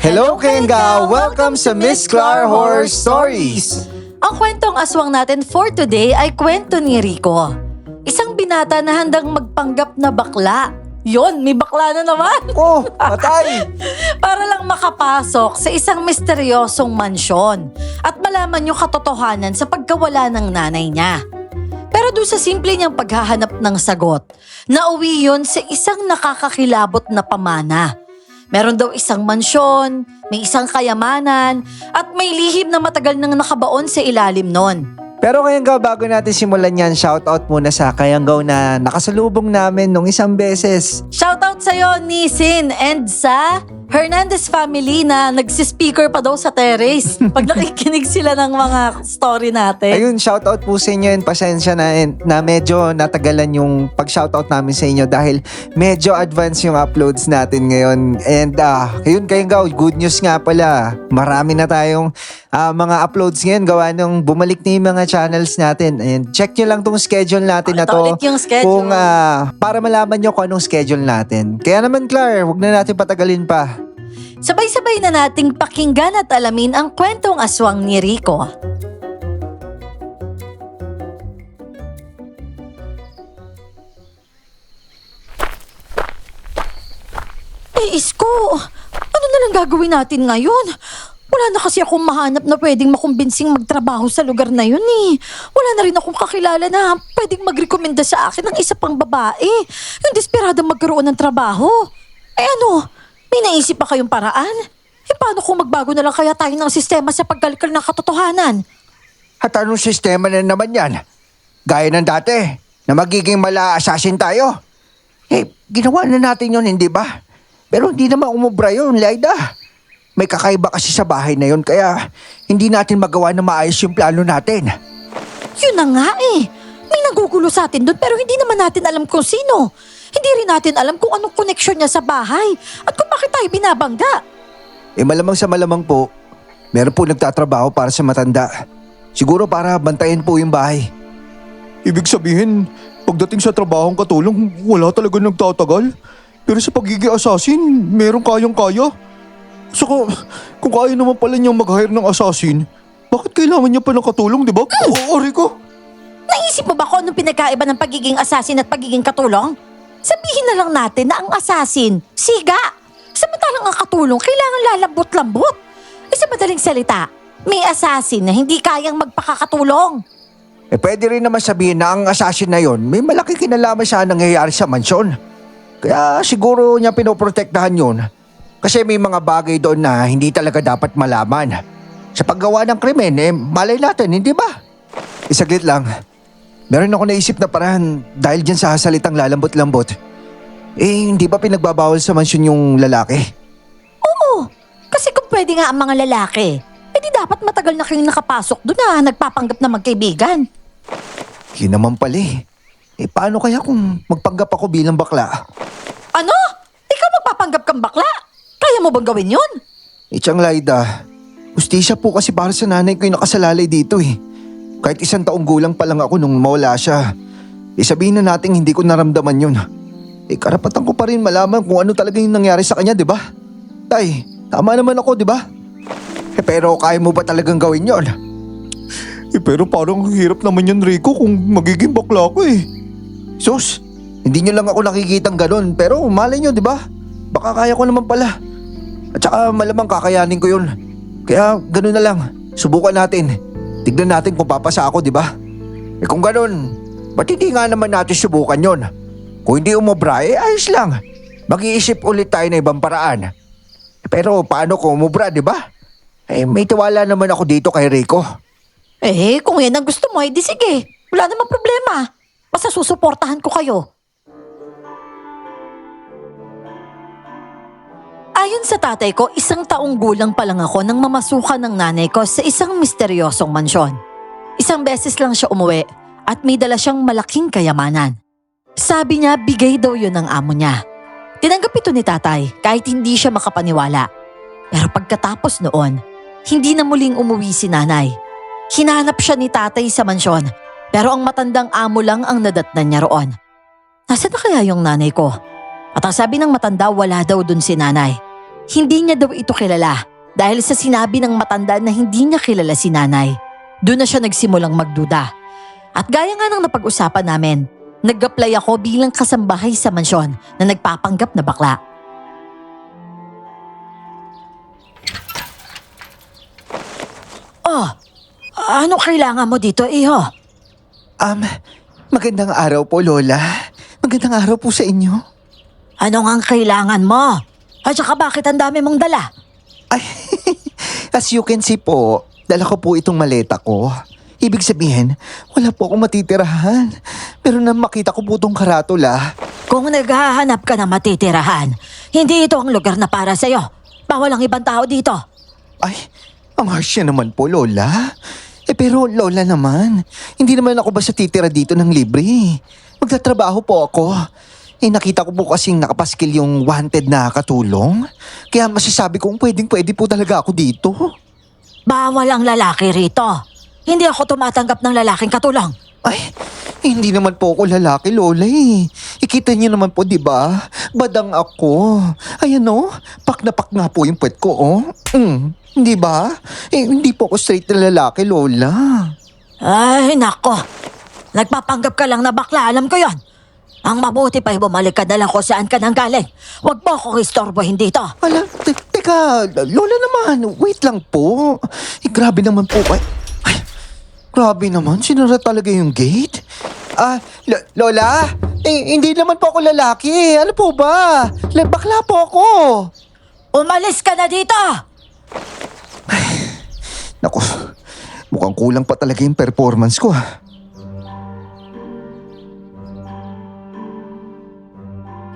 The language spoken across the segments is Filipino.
Hello Kenga! Welcome sa Miss Clar Horror Stories! Ang kwentong aswang natin for today ay kwento ni Rico. Isang binata na handang magpanggap na bakla. Yon, may bakla na naman! Oh, patay! Para lang makapasok sa isang misteryosong mansyon at malaman yung katotohanan sa pagkawala ng nanay niya. Pero doon sa simple niyang paghahanap ng sagot, nauwi yun sa isang nakakakilabot na pamana. Meron daw isang mansyon, may isang kayamanan, at may lihim na matagal nang nakabaon sa ilalim nun. Pero Kayanggaw, bago natin simulan yan, shoutout muna sa Kayanggaw na nakasalubong namin nung isang beses. Shoutout sa'yo, Nisin, and sa Hernandez family na nagsispeaker pa daw sa terrace pag nakikinig sila ng mga story natin. Ayun, shoutout po sa inyo and pasensya na medyo natagalan yung pag-shoutout namin sa inyo dahil medyo advance yung uploads natin ngayon. And ayun Kayanggaw, good news nga pala. Marami na tayong mga uploads ngayon gawa nung bumalik na yung mga channels natin. And check nyo lang tong schedule natin na Ito to. ulit yung schedule. Kung para malaman nyo kung anong schedule natin. Kaya naman Clar, huwag na natin patagalin pa. Sabay-sabay na nating pakinggan at alamin ang kwentong aswang ni Rico. Isko, ano na lang gagawin natin ngayon? Wala na kasi akong mahanap na pwedeng makumbinsing magtrabaho sa lugar na yun eh. Wala na rin akong kakilala na pwedeng magrekomenda sa akin ng isa pang babae. Yung desperada magkaroon ng trabaho. Eh ano, may naisip pa kayong paraan? Eh paano kung magbago na lang kaya tayo ng sistema sa pagkalikal ng katotohanan? At anong sistema na naman yan? Gaya ng dati, na magiging mala-assassin tayo. Eh, ginawa na natin yun, hindi ba? Pero hindi naman umubra yun, Laida. May kakaiba kasi sa bahay na yun, kaya hindi natin magawa na maayos yung plano natin. Yun na nga eh. May nagugulo sa atin doon pero hindi naman natin alam kung sino. Hindi rin natin alam kung anong connection niya sa bahay at kung bakit tayo binabangga. Eh, malamang sa malamang po, meron po nagtatrabaho para sa matanda. Siguro para bantayan po yung bahay. Ibig sabihin, pagdating sa trabahong katulong, wala talaga nagtatagal. Pero sa pagiging assassin, meron kayang-kaya. Saka, kung kaya naman pala niyang mag-hire ng assassin, bakit kailangan niya pa ng katulong, di ba? Oo, Rico. Naisip mo ba kung anong pinagkaiba ng pagiging assassin at pagiging katulong? Sabihin na lang natin na ang assassin, siga. Samantalang ang katulong, kailangan lalambot-lambot. E sa madaling salita, may assassin na hindi kayang magpakakatulong. Eh, pwede rin naman sabihin na ang assassin na yon may malaki kinalaman sa nangyayari sa mansyon. Kaya siguro niya pinoprotektahan yun. Kasi may mga bagay doon na hindi talaga dapat malaman. Sa paggawa ng krimen, eh malay natin, hindi ba? Isaglit lang. Meron ako naisip na paraan dahil dyan sa salitang lalambot-lambot. Eh, hindi ba pinagbabawal sa mansyon yung lalaki? Oo, kasi kung pwede nga ang mga lalaki, edi dapat matagal na kayong nakapasok doon na nagpapanggap na magkaibigan. Yun naman pala eh. Eh, paano kaya kung magpanggap ako bilang bakla? Ano? Ikaw magpapanggap kang bakla? Kaya mo bang gawin yun? Tiyang Laida, hustisya po kasi para sa nanay ko yung nakasalalay dito eh. Kahit 1 taong gulang pa lang ako nung mawala siya. Eh sabihin na natin hindi ko naramdaman yun. Eh karapatan ko pa rin malaman kung ano talaga yung nangyari sa kanya, di ba? Tay, tama naman ako, di ba? Eh, pero kaya mo ba talagang gawin yon? Eh, pero parang hirap naman yan, Rico, kung magiging bakla ko eh. Sus, hindi nyo lang ako nakikitang ganun, pero malay nyo, di ba? Baka kaya ko naman pala. At saka malamang kakayanin ko yun. Kaya ganun na lang, subukan natin. Tignan natin kung papasa ako, di ba? Eh kung ganun, ba't hindi nga naman natin subukan yon? Kung hindi umubra, eh ayos lang. Mag-iisip ulit tayo na ibang paraan. Pero paano kung umubra, di ba? Eh may tiwala naman ako dito kay Rico. Eh, kung yan ang gusto mo, edi sige. Wala namang problema. Basta susuportahan ko kayo. Ayon sa tatay ko, 1 taong gulang pa lang ako nang mamasukan ng nanay ko sa isang misteryosong mansyon. 1 beses lang siya umuwi at may dala siyang malaking kayamanan. Sabi niya, bigay daw yun ng amo niya. Tinanggap ito ni tatay kahit hindi siya makapaniwala. Pero pagkatapos noon, hindi na muling umuwi si nanay. Hinanap siya ni tatay sa mansyon, pero ang matandang amo lang ang nadatnan niya roon. Nasaan na kaya yung nanay ko? At ang sabi ng matanda, wala daw dun si nanay. Hindi niya daw ito kilala dahil sa sinabi ng matanda na hindi niya kilala si nanay. Doon na siya nagsimulang magduda. At gaya nga ng napag-usapan namin, nag-apply ako bilang kasambahay sa mansyon na nagpapanggap na bakla. Oh, ano kailangan mo dito, iho? Magandang araw po, Lola. Magandang araw po sa inyo. Ano nga ang kailangan mo? At saka bakit ang dami mong dala? Ay, as you can see po, dala ko po itong maleta ko. Ibig sabihin, wala po akong matitirahan. Pero nang makita ko po itong karatula, Kung naghahanap ka na matitirahan, hindi ito ang lugar na para sa'yo. Bawal ang ibang tao dito. ay, ang harsh niya naman po, Lola. Pero Lola naman, hindi naman ako basta titira dito ng libre. Magtatrabaho po ako. Nakita ko po kasing nakapaskil yung wanted na katulong. Kaya masasabi kong pwedeng-pwede po talaga ako dito. Bawal ang lalaki rito. Hindi ako tumatanggap ng lalaking katulong. Ay, hindi naman po ako lalaki, Lola eh. Ikita niyo naman po, di ba? Badang ako. Ayan o, pak na pak nga po yung puwet ko, oh. Hindi ba? Hindi po ako straight na lalaki, Lola. Ay, nako. Nagpapanggap ka lang na bakla, alam ko yon. Ang mabuti pa'y bumalik ka na lang kung saan ka nang galing. Huwag mo akong istorbohin dito. Ala, teka, Lola naman, wait lang po. Grabe naman po. Ay, grabe naman, sinara talaga yung gate. Lola? Hindi naman po ako lalaki. Ano po ba? Bakla po ako. Umalis ka na dito! Naku, mukhang kulang pa talaga yung performance ko.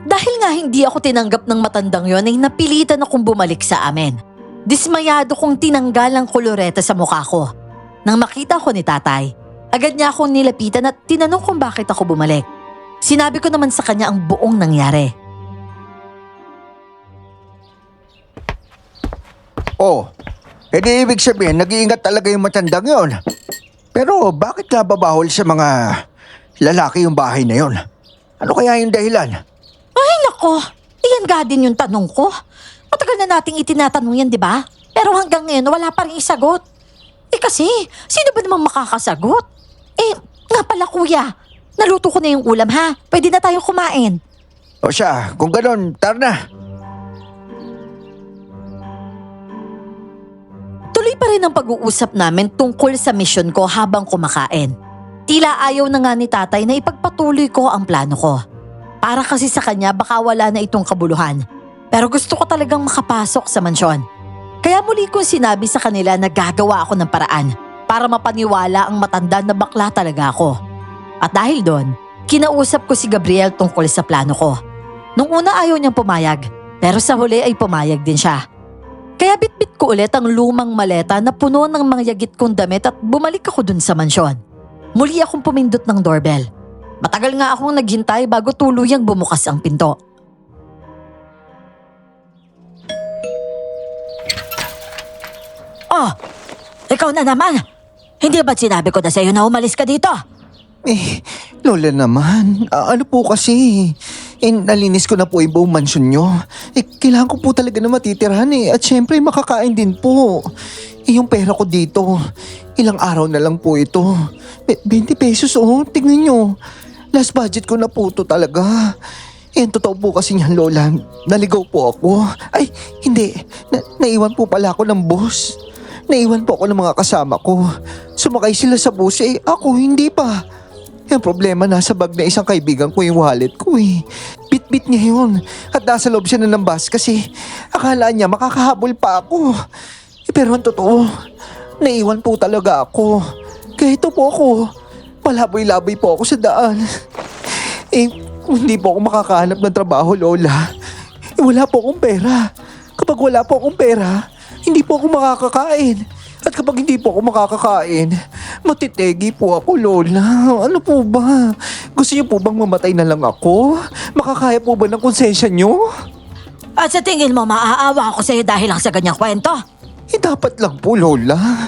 Dahil nga hindi ako tinanggap ng matandang yon ay napilitan akong bumalik sa amin. Dismayado kong tinanggal ang koloreta sa mukha ko. Nang makita ko ni tatay, agad niya akong nilapitan at tinanong kung bakit ako bumalik. Sinabi ko naman sa kanya ang buong nangyari. Oh, edi ibig sabihin, nag-iingat talaga yung matandang yon. Pero bakit nga babahol sa mga lalaki yung bahay na yon? Ano kaya yung dahilan? Ay nako, iyan nga din yung tanong ko. Matagal na nating itinatanong yan, di ba? Pero hanggang ngayon wala pa rin isagot. Kasi, sino ba namang makakasagot? Nga pala kuya, naluto ko na yung ulam ha. Pwede na tayo kumain. O siya, kung ganon, tara na. Tuloy pa rin ang pag-uusap namin tungkol sa misyon ko habang kumakain. Tila ayaw na nga ni tatay na ipagpatuloy ko ang plano ko. Para kasi sa kanya baka wala na itong kabuluhan. Pero gusto ko talagang makapasok sa mansyon. Kaya muli kong sinabi sa kanila na gagawa ako ng paraan para mapaniwala ang matanda na bakla talaga ako. At dahil doon, kinausap ko si Gabriel tungkol sa plano ko. Nung una ayaw niyang pumayag, pero sa huli ay pumayag din siya. Kaya bitbit ko ulit ang lumang maleta na puno ng mga yagit kong damit at bumalik ako dun sa mansyon. Muli akong pumindot ng doorbell. Matagal nga akong naghintay bago tuluyang bumukas ang pinto. Oh, ikaw na naman. Hindi ba sinabi ko na sa'yo na umalis ka dito? Lola naman, ano po kasi? Nalinis ko na po yung buong mansyon nyo. Kailangan ko po talaga na matitirahan At syempre makakain din po. Yung pera ko dito, ilang araw na lang po ito. 20 pesos tignan nyo. Last budget ko na po ito talaga. Totoo po kasi niyan, Lola. Naligaw po ako. Ay, hindi. Naiwan po pala ako ng boss. Naiwan po ako ng mga kasama ko. Sumakay sila sa bus ako hindi pa. Yung problema, nasa bag na isang kaibigan ko yung wallet ko Bit-bit niya yun. At nasa loob siya na ng bus kasi akala niya makakahabol pa ako. Pero ang totoo, naiwan po talaga ako. Kaya ito po ako. Palaboy-laboy po ako sa daan. Hindi po ako makakahanap ng trabaho, Lola. Wala po akong pera. Kapag wala po akong pera, hindi po ako makakakain. At kapag hindi po ako makakakain, matitegi po ako, Lola. Ano po ba? Gusto niyo po bang mamatay na lang ako? Makakaya po ba ng konsensya niyo? At sa tingin mo, maaawa ako sa'yo dahil lang sa ganyang kwento? Dapat lang po, Lola.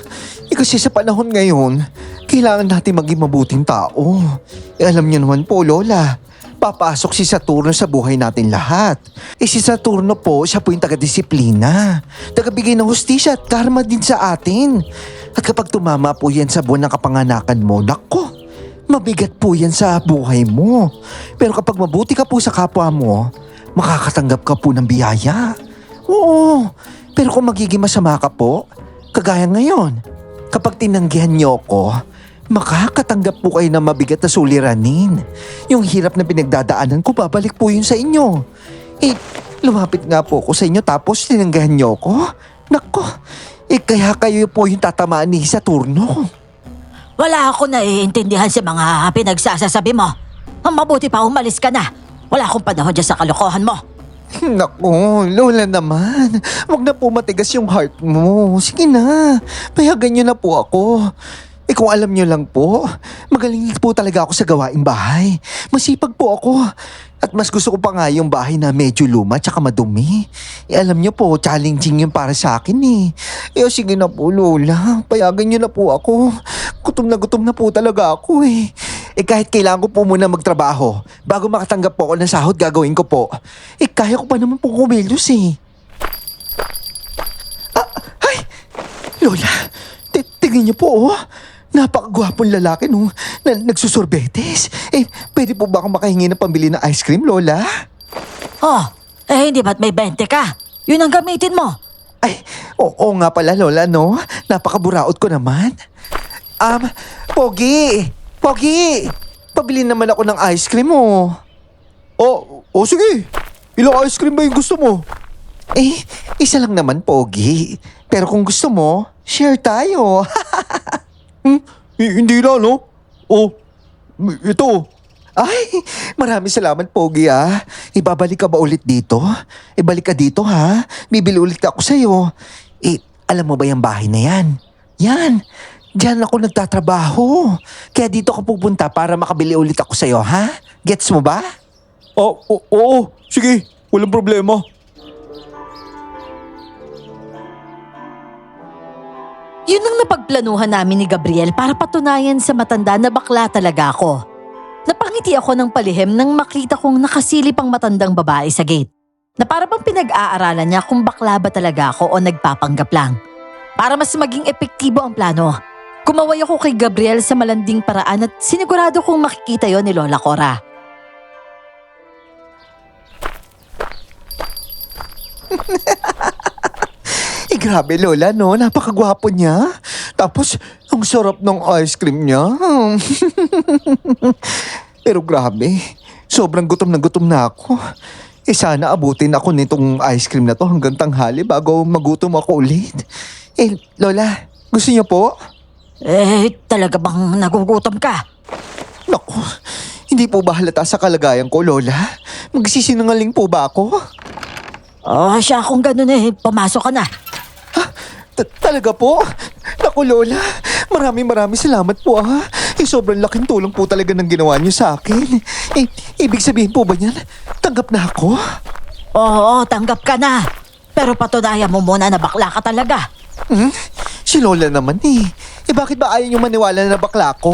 Kasi sa panahon ngayon, kailangan natin maging mabuting tao. Alam niyo naman po, Lola, papasok si Saturno sa buhay natin lahat. Si Saturno po, siya po yung taga-disiplina, taga-bigay ng hustisya at karma din sa atin. At kapag tumama po yan sa buwan ng kapanganakan mo, nako, mabigat po yan sa buhay mo. Pero kapag mabuti ka po sa kapwa mo, makakatanggap ka po ng biyaya. Oo, pero kung magiging masama ka po, kagaya ngayon, kapag tinanggihan niyo ko, makakatanggap po kayo ng mabigat na suliranin. Yung hirap na pinagdadaanan ko, babalik po yun sa inyo. Lumapit nga po ako sa inyo tapos tinanggihan niyo ko. Nako, kaya kayo po yung tatamaan ni Saturno. Wala ako naiintindihan sa mga pinagsasasabi mo. Ang mabuti pa umalis ka na. Wala akong panahon dyan sa kalokohan mo. Naku, Lola naman. Huwag na po matigas yung heart mo. Sige na, payagan niyo na po ako. Kung alam niyo lang po, magaling po talaga ako sa gawaing bahay. Masipag po ako. At mas gusto ko pa nga yung bahay na medyo luma tsaka madumi. Alam niyo po, challenging yun para sa akin eh. Sige na po, Lola. Payagan niyo na po ako. Gutom na po talaga ako eh. Kahit kailangan ko po muna magtrabaho, bago makatanggap po ako ng sahod, gagawin ko po. Kaya ko pa naman po kumilos eh. Ay! Lola, tingnan niyo po oh. Napakagwapong lalaki no, na nagsusorbetes. Pwede po ba akong makahingi ng pambili ng ice cream, Lola? Oh, hindi ba't may 20 ka? Yun ang gamitin mo. Oo nga pala, Lola, no? Napakaburaot ko naman. Pogi! Pogi! Pabili naman ako ng ice cream, oh. Sige. Ilang ice cream ba yung gusto mo? Isa lang naman, Pogi. Pero kung gusto mo, share tayo. Hindi na, no? Ito. Ay, maraming salamat, Pogi, ah. Ibabalik ka ba ulit dito? Ibalik ka dito, ha? Bibili ulit ako sa'yo. Alam mo ba yung bahay na yan? Yan. Diyan ako nagtatrabaho. Kaya dito ka pupunta para makabili ulit ako sa'yo, ha? Gets mo ba? Oo. Sige, walang problema. Yun ang napagplanuhan namin ni Gabriel para patunayan sa matanda na bakla talaga ako. Napangiti ako ng palihim nang makita kong nakasilip ang matandang babae sa gate. Na para bang pinag-aaralan niya kung bakla ba talaga ako o nagpapanggap lang. Para mas maging epektibo ang plano, kumaway ako kay Gabriel sa malanding paraan at sinigurado kong makikita yon ni Lola Cora. Grabe, Lola, no? Napakagwapo niya. Tapos, ang sarap ng ice cream niya. Pero grabe, sobrang gutom na ako. Sana abutin ako nitong ice cream na to hanggang tanghali bago magutom ako ulit. Lola, gusto niyo po? Talaga bang nagugutom ka? Naku, hindi po ba halata sa kalagayan ko, Lola? Magsisinungaling po ba ako? Siya kung ganun pumasok ka na. Talaga po? Naku, Lola, maraming salamat po ha. Sobrang laking tulong po talaga ng ginawa niyo sa akin. Ibig sabihin po ba niyan, tanggap na ako? Oo, tanggap ka na. Pero patunayan mo muna na bakla ka talaga. Si Lola naman eh. Bakit ba ayaw niyo maniwala na bakla ko?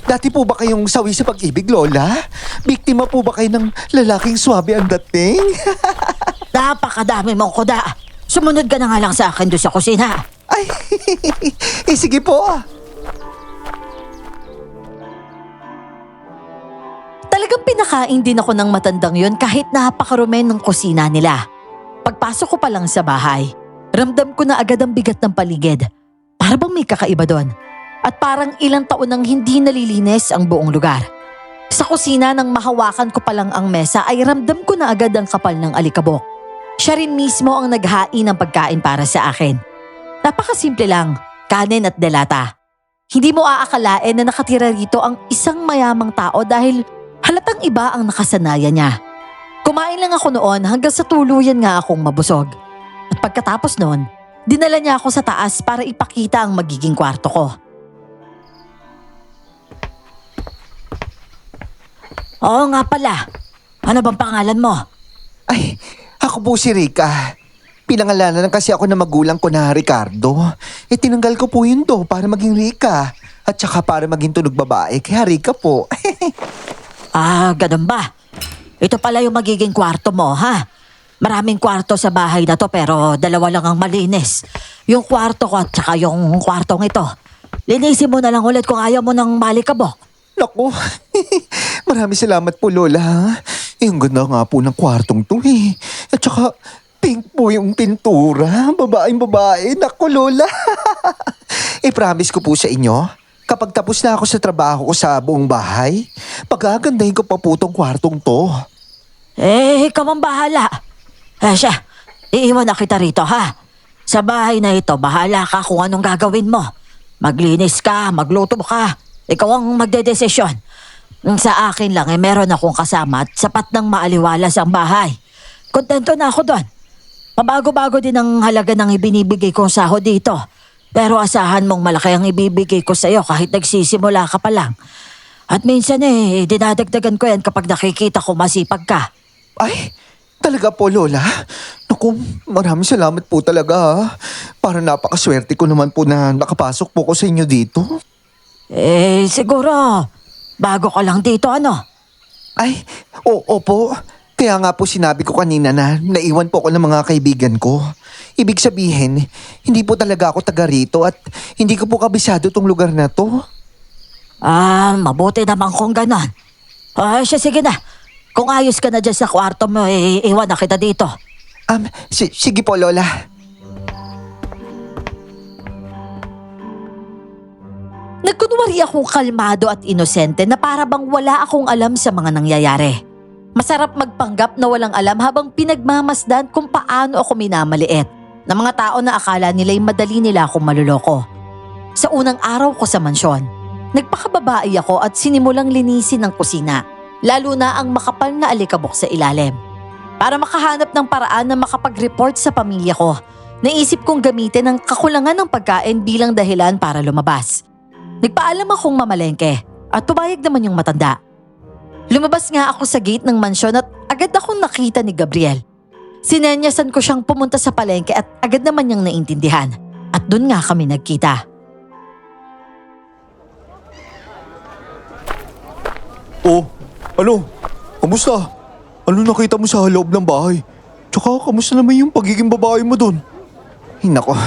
Dati po ba kayong sawi sa pag-ibig, Lola? Biktima po ba kayo ng lalaking swabe ang dating? Napakadami mong kuda. Sumunod ka na nga lang sa akin doon sa kusina. Ay, sige po. Talagang pinakain din ako ng matandang yun kahit napakarumen ng kusina nila. Pagpasok ko pa lang sa bahay, ramdam ko na agad ang bigat ng paligid. Para bang may kakaiba doon. At parang ilang taon nang hindi nalilinis ang buong lugar. Sa kusina nang mahawakan ko pa lang ang mesa ay ramdam ko na agad ang kapal ng alikabok. Siya rin mismo ang naghain ng pagkain para sa akin. Napakasimple lang, kanin at delata. Hindi mo aakalain na nakatira rito ang isang mayamang tao dahil halatang iba ang nakasanayan niya. Kumain lang ako noon hanggang sa tuluyan nga akong mabusog. At pagkatapos noon, dinala niya ako sa taas para ipakita ang magiging kwarto ko. Oo nga pala, ano bang pangalan mo? Ay, ako po si Rica. Pinangalanan kasi ako ng magulang ko na Ricardo. Tinanggal ko po yun to para maging Rica. At saka para maging tunog babae, kaya Rica po. Ganun ba? Ito pala yung magiging kwarto mo, ha? Maraming kwarto sa bahay na to pero dalawa lang ang malinis. Yung kwarto ko at saka yung kwartong ito. Linisin mo na lang ulit kung ayaw mo ng malikabok. Naku, maraming salamat po Lola. Yung ganda nga po ng kwartong to eh. At saka pink po yung pintura. Babaeng babae. Naku Lola. I-promise ko po sa inyo, kapag tapos na ako sa trabaho ko sa buong bahay, pagagandahin ko pa po tong kwartong to. Ikaw ang bahala. Siya, iiwan na kita rito, ha? Sa bahay na ito, bahala ka kung anong gagawin mo. Maglinis ka, magluto ka. Ikaw ang magdedesisyon. Sa akin lang, meron akong kasama at sapat ng maaliwalas ang bahay. Kontento na ako doon. Pabago-bago din ang halaga ng ibinibigay kong sahod dito. Pero asahan mong malaki ang ibibigay ko sa'yo kahit nagsisimula ka pa lang. At minsan dinadagdagan ko yan kapag nakikita ko masipag ka. Ay, talaga po Lola? Naku, maraming salamat po talaga. Para napakaswerte ko naman po na nakapasok po ko sa inyo dito. Siguro, bago ka lang dito, ano? Ay, opo. Kaya nga po sinabi ko kanina na naiwan po ako ng mga kaibigan ko. Ibig sabihin, hindi po talaga ako taga rito at hindi ko po kabisado tong lugar na to. Mabuti naman kung ganon. Sige na. Kung ayos ka na dyan sa kwarto mo, iwan na kita dito. Sige po Lola. Nagkunwari akong kalmado at inosente na para bang wala akong alam sa mga nangyayari. Masarap magpanggap na walang alam habang pinagmamasdan kung paano ako minamaliit ng mga tao na akala nila'y madali nila akong maluloko. Sa unang araw ko sa mansyon, nagpakababae ako at sinimulang linisin ang kusina, lalo na ang makapal na alikabok sa ilalim. Para makahanap ng paraan na makapag-report sa pamilya ko, naisip kong gamitin ang kakulangan ng pagkain bilang dahilan para lumabas. Nagpaalam akong mamalengke at pumayag naman yung matanda. Lumabas nga ako sa gate ng mansyon at agad akong nakita ni Gabriel. Sinenyasan ko siyang pumunta sa palengke at agad naman niyang naintindihan. At doon nga kami nagkita. Oh, ano? Kamusta? Ano nakita mo sa loob ng bahay? Tsaka kamusta naman yung pagiging babae mo dun? Nako,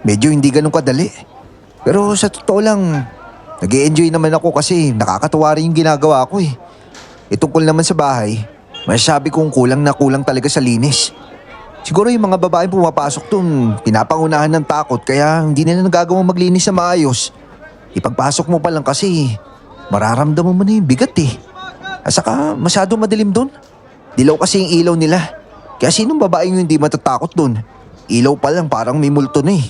medyo hindi ganun kadali. Pero sa totoo lang, nag-i-enjoy naman ako kasi nakakatuwa rin yung ginagawa ko eh. Tungkol naman sa bahay, masasabi kong kulang na kulang talaga sa linis. Siguro yung mga babaeng pumapasok dun, pinapangunahan ng takot kaya hindi na nagagawang maglinis na maayos. Ipagpasok mo pa lang kasi, mararamdaman mo na yung bigat eh. At saka masyado madilim dun. Dilaw kasi yung ilaw nila. Kaya sinong babaeng yung hindi matatakot dun? Ilaw pa lang parang may multo na eh.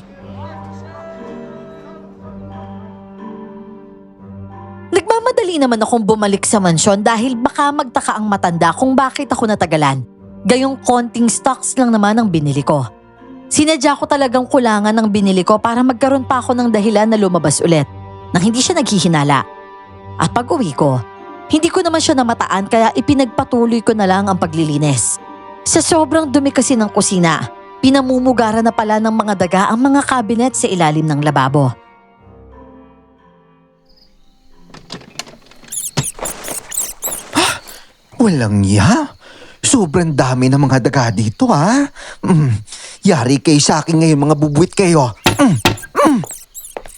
Nagmamadali naman akong bumalik sa mansyon dahil baka magtaka ang matanda kung bakit ako natagalan. Gayong konting stocks lang naman ang binili ko. Sinadya ko talagang kulangan ng binili ko para magkaroon pa ako ng dahilan na lumabas ulit nang hindi siya naghihinala. At pag uwi ko, hindi ko naman siya namataan kaya ipinagpatuloy ko na lang ang paglilinis. Sa sobrang dumi kasi ng kusina, pinamumugaran na pala ng mga daga ang mga cabinet sa ilalim ng lababo. Walang ya? Sobrang dami ng mga daga dito ha? Yari kayo sa akin ngayon mga bubuit kayo.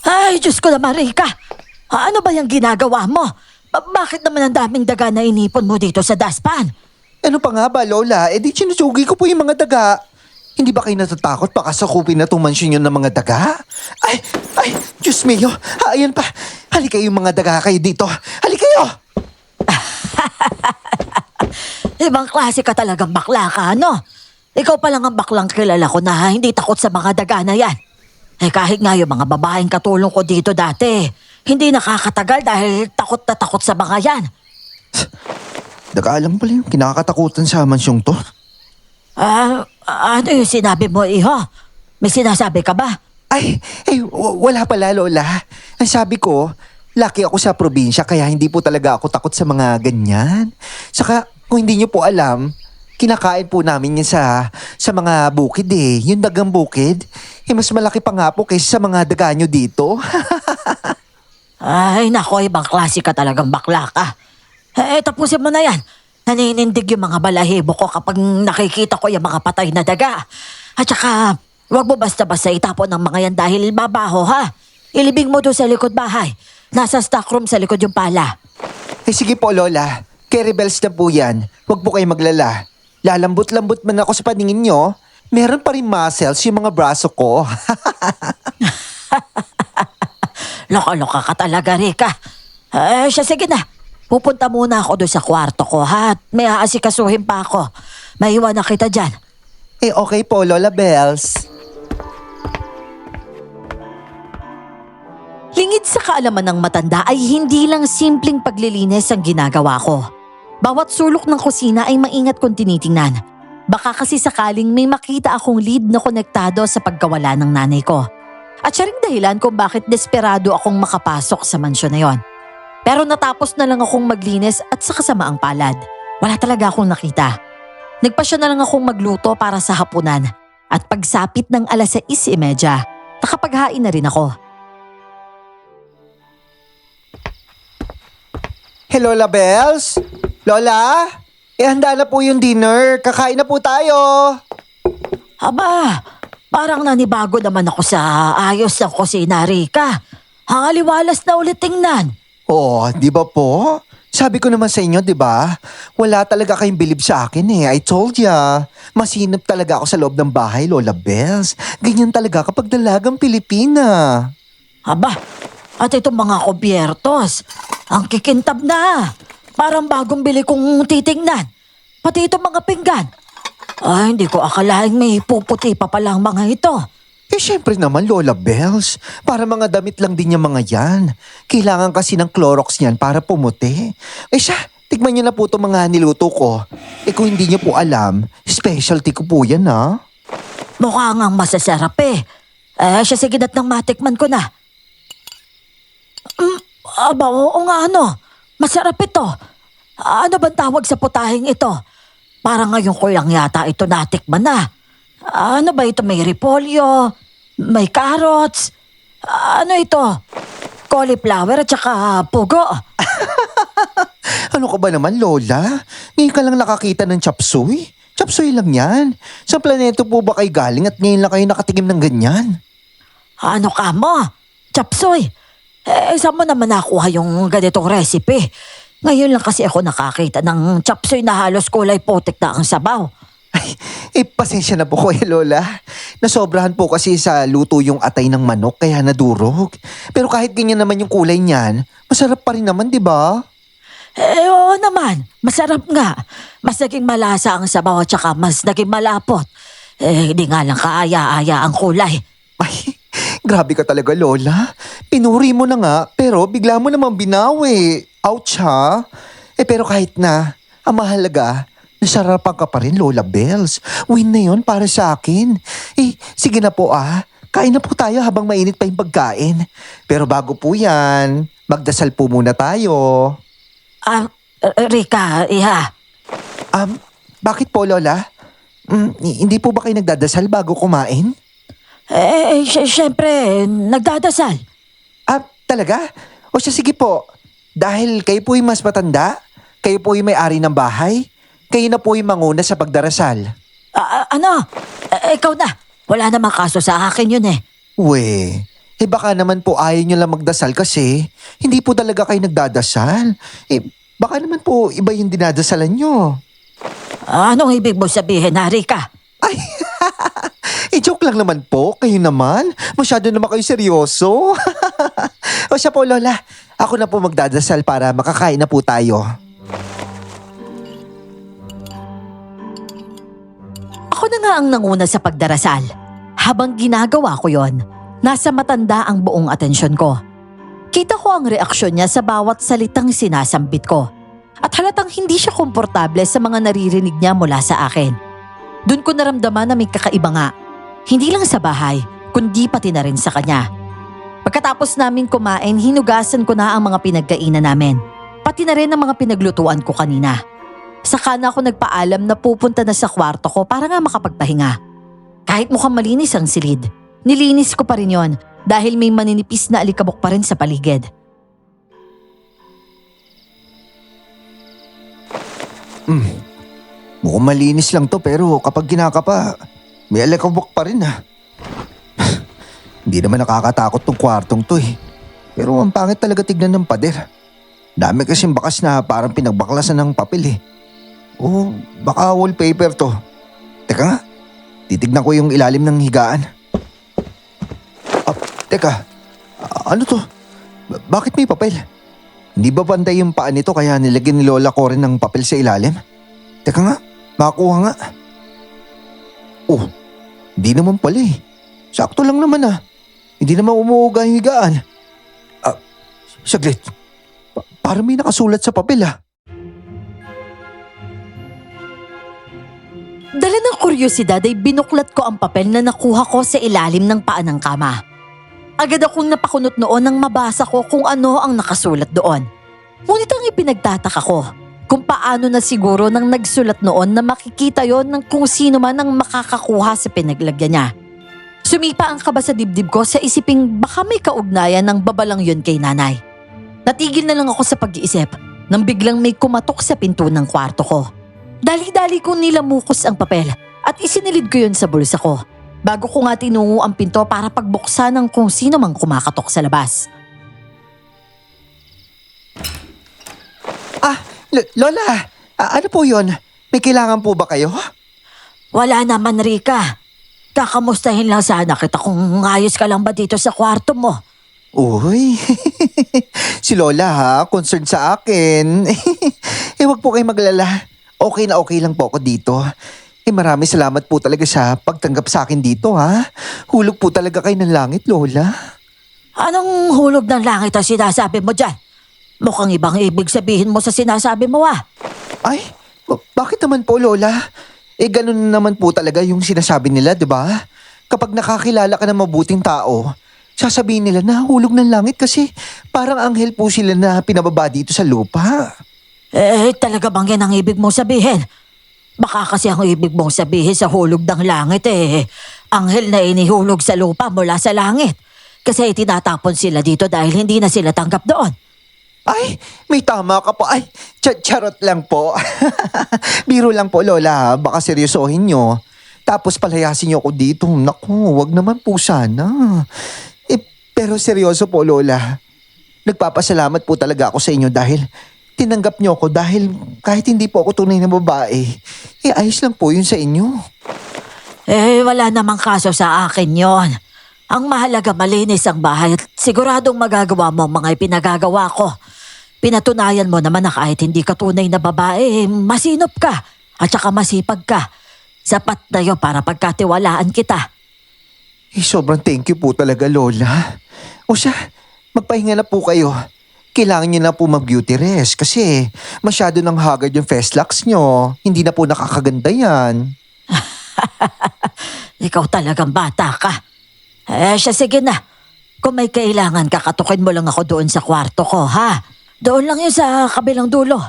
Ay, Diyos ko naman, Rika. Ano ba yung ginagawa mo? Bakit naman ang daming daga na inipon mo dito sa daspan? Ano pa nga ba Lola? Di sinusugi ko po yung mga daga. Hindi ba kayo natatakot baka sakupin na itong mansyon yun ng mga daga? Ay, Diyos mio. Ayan pa. Halika yung mga daga kayo dito. Halika kayo! Ibang klase ka talagang bakla ka, ano? Ikaw pa lang ang baklang kilala ko na hindi takot sa mga daga na yan. Kahit nga yung mga babaeng katulong ko dito dati, hindi nakakatagal dahil takot na takot sa mga yan. Daga lang pala yung kinakatakutan sa mansyong to. Ano yung sinabi mo, iho? May sinasabi ka ba? Wala pala Lola. Ang sabi ko, laki ako sa probinsya kaya hindi po talaga ako takot sa mga ganyan. Saka kung hindi niyo po alam, kinakain po namin yan sa mga bukid eh. Yung dagang bukid, mas malaki pa nga po kaysa sa mga daga nyo dito. Ay, nako, ibang klase ka talagang bakla ka. Tapusin mo na yan. Naninindig yung mga balahibo ko kapag nakikita ko yung mga patay na daga. At saka, wag mo basta-basta itapon ng mga yan dahil babaho ha. Ilibing mo doon sa likod bahay. Nasa stockroom sa likod yung pala. Sige po, Lola. Carry bells na po yan. Huwag po kayo maglala. Lalambot-lambot man ako sa paningin nyo. Meron pa rin muscles yung mga braso ko. Loka-loka ka talaga, Rika. Sige na. Pupunta muna ako doon sa kwarto ko ha. At may aasikasuhin pa ako. Maiwan na kita dyan. Okay po, Lola Bells. Lingid sa kaalaman ng matanda ay hindi lang simpleng paglilinis ang ginagawa ko. Bawat sulok ng kusina ay maingat kong tinitingnan. Baka kasi sakaling may makita akong lead na konektado sa pagkawala ng nanay ko. At siya ring dahilan kung bakit desperado akong makapasok sa mansyon na yon. Pero natapos na lang akong maglinis at sa kasamaang palad. Wala talaga akong nakita. Nagpasya na lang akong magluto para sa hapunan. At pagsapit ng 6:30, nakapaghain na rin ako. Hey, Lola Bells? Lola? Handa na po yung dinner. Kakain na po tayo. Aba, parang nanibago naman ako sa ayos ng kusina, Rika. Hangaliwalas na ulit tingnan. Di ba po? Sabi ko naman sa inyo, di ba? Wala talaga kayong bilib sa akin eh. I told ya. Masinop talaga ako sa loob ng bahay, Lola Bells. Ganyan talaga kapag dalagang Pilipina. Aba, at itong mga kubyertos, ang kikintab na. Parang bagong bili kong titingnan. Pati itong mga pinggan. Ay, hindi ko akalaing may puputi pa pala ang mga ito. Syempre naman, Lola Bells. Para mga damit lang din yung mga yan. Kailangan kasi ng Clorox niyan para pumuti. Siya, tikman niyo na po itong mga niluto ko. Kung hindi niyo po alam, specialty ko po yan ha. Mukha ngang masasarap eh. Siya sige dat nang matikman ko na. Aba, oo nga ano. Masarap ito. Ano bang tawag sa putahing ito? Parang ngayon ko lang yata ito natikman na. Ano ba ito? May repolyo, may carrots. Ano ito? Cauliflower at saka pugo. Ano ka ba naman, Lola? Ngayon ka lang nakakita ng chapsuy? Chapsuy lang yan. Sa planeto po ba kayo galing at ngayon lang kayo nakatikim ng ganyan? Ano ka mo? Chapsoy. Saan mo naman nakuha yung ganitong recipe? Ngayon lang kasi ako nakakita ng chapsoy na halos kulay putik na ang sabaw. Pasensya na po kayo, Lola. Nasobrahan po kasi sa luto yung atay ng manok kaya nadurog. Pero kahit ganyan naman yung kulay niyan, masarap pa rin naman, di ba? Oo naman. Masarap nga. Mas naging malasa ang sabaw at saka mas naging malapot. Hindi nga lang kaaya-aya ang kulay. Ay, grabe ka talaga, Lola. Pinuri mo na nga, pero bigla mo naman binawi. Ouch, ha? Pero kahit na, ang mahalaga, nasarapan ka pa rin, Lola Bells. Win na yon para sa akin. Sige na po Kain na po tayo habang mainit pa yung pagkain. Pero bago po yan, magdasal po muna tayo. Rika, iha. Bakit po, Lola? Hindi po ba kayo nagdadasal bago kumain? Siyempre, nagdadasal. Talaga? O siya, sige po. Dahil kayo po yung mas matanda, kayo po yung may-ari ng bahay, kayo na po yung manguna sa pagdarasal. Ano? Ikaw na. Wala namang kaso sa akin yun eh. Baka naman po ayaw nyo lang magdasal kasi hindi po talaga kayo nagdadasal. Baka naman po iba yung dinadasalan nyo. Anong ibig mo sabihin, Rika? Joke lang naman po. Kayo naman. Masyado naman kayo seryoso. O siya po, Lola. Ako na po magdadasal para makakain na po tayo. Ako na nga ang nanguna sa pagdarasal. Habang ginagawa ko yon, nasa matanda ang buong atensyon ko. Kita ko ang reaksyon niya sa bawat salitang sinasambit ko. At halatang hindi siya komportable sa mga naririnig niya mula sa akin. Doon ko naramdaman na may kakaiba nga. Hindi lang sa bahay, kundi pati na rin sa kanya. Pagkatapos namin kumain, hinugasan ko na ang mga pinagkainan namin. Pati na rin ang mga pinaglutuan ko kanina. Saka na ako nagpaalam na pupunta na sa kwarto ko para nga makapagpahinga. Kahit mukhang malinis ang silid, nilinis ko pa rin yon dahil may maninipis na alikabok pa rin sa paligid. Mukhang malinis lang to pero kapag kinakapa, may alikabok pa rin ha. Hindi naman nakakatakot tong kwartong to eh. Pero ang pangit talaga tignan ng pader. Dami kasing bakas na parang pinagbaklasan ng papel eh. O baka wallpaper to. Teka nga, titignan ko yung ilalim ng higaan. Teka, ano to? Bakit may papel? Hindi ba bantay yung paa nito kaya nilagyan ni Lola ko rin ng papel sa ilalim? Teka nga, makakuha nga. Oh, hindi naman pala eh. Sakto lang naman ah. Hindi naman umuuga yung higaan. Saglit. Parang may nakasulat sa papel ah. Dala ng kuryosidad ay binuklat ko ang papel na nakuha ko sa ilalim ng paa ng kama. Agad akong napakunot noon nang mabasa ko kung ano ang nakasulat doon. Ngunit ang ipinagtataka ko, kung paano na siguro nang nagsulat noon na makikita yon ng kung sino man ang makakakuha sa pinaglagyan niya. Sumipa ang kaba sa dibdib ko sa isiping baka may kaugnayan ng babalang yun kay nanay. Natigil na lang ako sa pag-iisip nang biglang may kumatok sa pinto ng kwarto ko. Dali-dali kong nilamukos ang papel at isinilid ko yun sa bulsa ko. Bago ko nga tinungo ang pinto para pagbuksan ng kung sino mang kumakatok sa labas. Lola, ano po yon? May kailangan po ba kayo? Wala naman, Rika. Kakamustahin lang sana kita kung ayos ka lang ba dito sa kwarto mo. Uy, si Lola ha, concerned sa akin. Wag po kayo maglala. Okay na okay lang po ako dito. Maraming salamat po talaga sa pagtanggap sa akin dito ha. Hulog po talaga kayo ng langit, Lola. Anong hulog ng langit ang sinasabi mo dyan? Mukhang ibang ibig sabihin mo sa sinasabi mo ah. Ay, bakit naman po, Lola? Ganun naman po talaga yung sinasabi nila, di ba? Kapag nakakilala ka ng mabuting tao, sasabihin nila na hulog ng langit kasi parang anghel po sila na pinababa dito sa lupa. Talaga bang yan ang ibig mong sabihin? Baka kasi ang ibig mong sabihin sa hulog ng langit anghel na inihulog sa lupa mula sa langit. Kasi itinatapon sila dito dahil hindi na sila tanggap doon. Ay, may tama ka po. Ay, charot lang po. Biro lang po, Lola. Baka seryosohin nyo. Tapos palayasin nyo ako dito. Naku, wag naman po sana. Pero seryoso po, Lola. Nagpapasalamat po talaga ako sa inyo dahil tinanggap nyo ako dahil kahit hindi po ako tunay na babae, ayos lang po yun sa inyo. Wala namang kaso sa akin yon. Ang mahalaga malinis ang bahay at siguradong magagawa mo ang mga ipinagagawa ko. Pinatunayan mo naman na kahit hindi ka tunay na babae, masinop ka at saka masipag ka. Sapat na yun para pagkatiwalaan kita. Sobrang thank you po talaga, Lola. O siya, magpahinga na po kayo. Kailangan niyo na po mag-beauty rest kasi masyado nang haggard yung face locks nyo. Hindi na po nakakaganda yan. Ikaw talagang bata ka. Siya sige na. Kung may kailangan ka, katukin mo lang ako doon sa kwarto ko, ha? Doon lang yun sa kabilang dulo.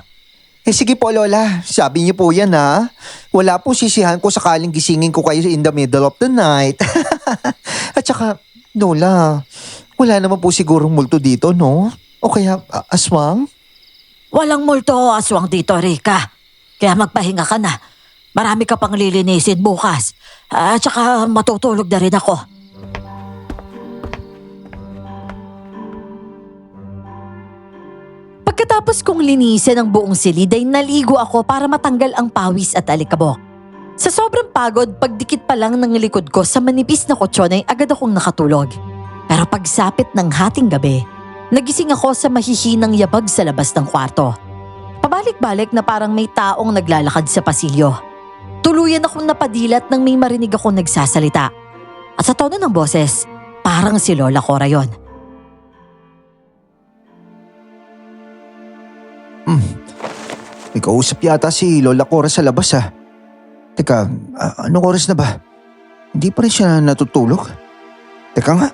Sige po, Lola. Sabi niyo po yan, ha? Wala po sisihan ko sakaling gisingin ko kayo in the middle of the night. At saka, Lola, wala naman po sigurong multo dito, no? O kaya aswang? Walang multo o aswang dito, Rika. Kaya magpahinga ka na. Marami ka pang lilinisin bukas. At saka matutulog na rin ako. Pagkatapos kong linisin ang buong silid ay naligo ako para matanggal ang pawis at alikabok. Sa sobrang pagod, pagdikit pa lang ng likod ko sa manipis na kutsyon ay agad akong nakatulog. Pero pagsapit ng hating gabi, nagising ako sa mahihinang yabag sa labas ng kwarto. Pabalik-balik na parang may taong naglalakad sa pasilyo. Tuluyan akong napadilat nang may marinig akong nagsasalita. At sa tono ng boses, parang si Lola Cora yon. May kausap yata si Lola Cora sa labas ha. Teka, anong oras na ba? Hindi pa rin siya natutulog? Teka nga,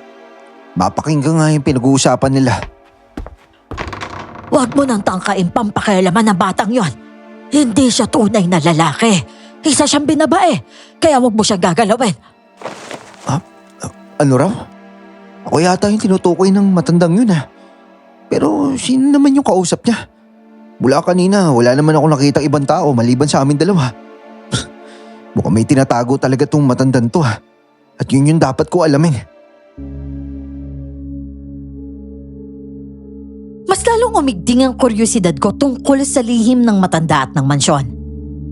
mapakinggan nga yung pinag-uusapan nila. Huwag mo nang tangkain pampakialaman ng batang yon. Hindi siya tunay na lalaki. Isa siyang binabae, kaya huwag mo siyang gagalawin. Ano raw? Ako yata yung tinutukoy ng matandang yun ha. Pero sino naman yung kausap niya? Mula kanina, wala naman ako nakitang ibang tao maliban sa amin dalawa. Mukhang may tinatago talaga tong matandang to ha. At yun yung dapat ko alamin. Mas lalong umigding ang kuryosidad ko tungkol sa lihim ng matanda at ng mansyon.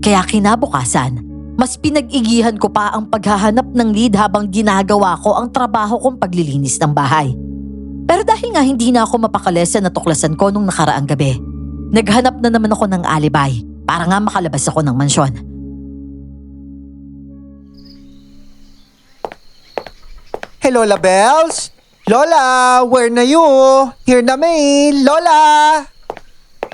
Kaya kinabukasan, mas pinag-igihan ko pa ang paghahanap ng lead habang ginagawa ko ang trabaho kong paglilinis ng bahay. Pero dahil nga hindi na ako mapakali sa natuklasan ko nung nakaraang gabi, naghanap na naman ako ng alibay para nga makalabas ako ng mansyon. Hey, Lola Bells? Lola, where na you? Here na may, Lola!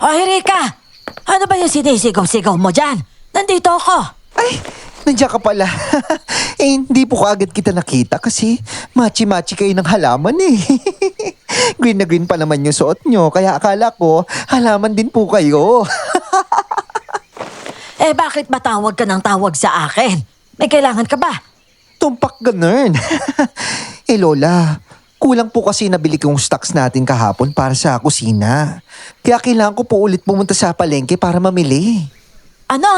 Hoy, Rika! Ano ba yung sinisigaw-sigaw mo dyan? Nandito ako! Ay, nandiyan ka pala. Hindi po kaagad kita nakita kasi machi-machi kayo ng halaman eh. Green na green pa naman yung suot nyo, kaya akala ko halaman din po kayo. Bakit matawag ka ng tawag sa akin? May kailangan ka ba? Tumpak ganun. Lola, kulang po kasi nabili kong stocks natin kahapon para sa kusina. Kaya kailangan ko po ulit pumunta sa palengke para mamili. Ano?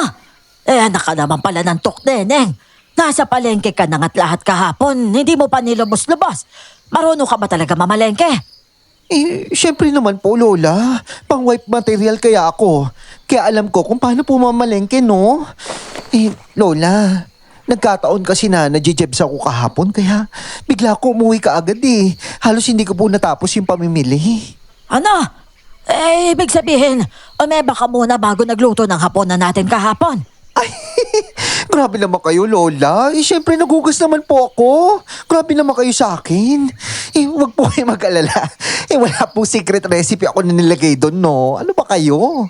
Anak ka naman pala ng tukdeneng. Nasa palengke ka na nga't lahat kahapon. Hindi mo pa nilubos-lubos. Marunong ka ba talaga mamalengke? Syempre naman po, Lola. Pang-wipe material kaya ako. Kaya alam ko kung paano po mamalengke, no? Lola, nagkataon kasi na nadjejebs ako kahapon kaya bigla ko umuwi ka agad eh. Halos hindi ko po natapos yung pamimili. Ano? Ibig sabihin, umeba ka muna bago nagluto ng hapunan natin kahapon. Ay, grabe naman kayo, Lola. Syempre nagugas naman po ako. Grabe naman kayo sa akin. Wag po kayo mag-alala. Wala po secret recipe ako na nilagay doon, no? Ano ba kayo?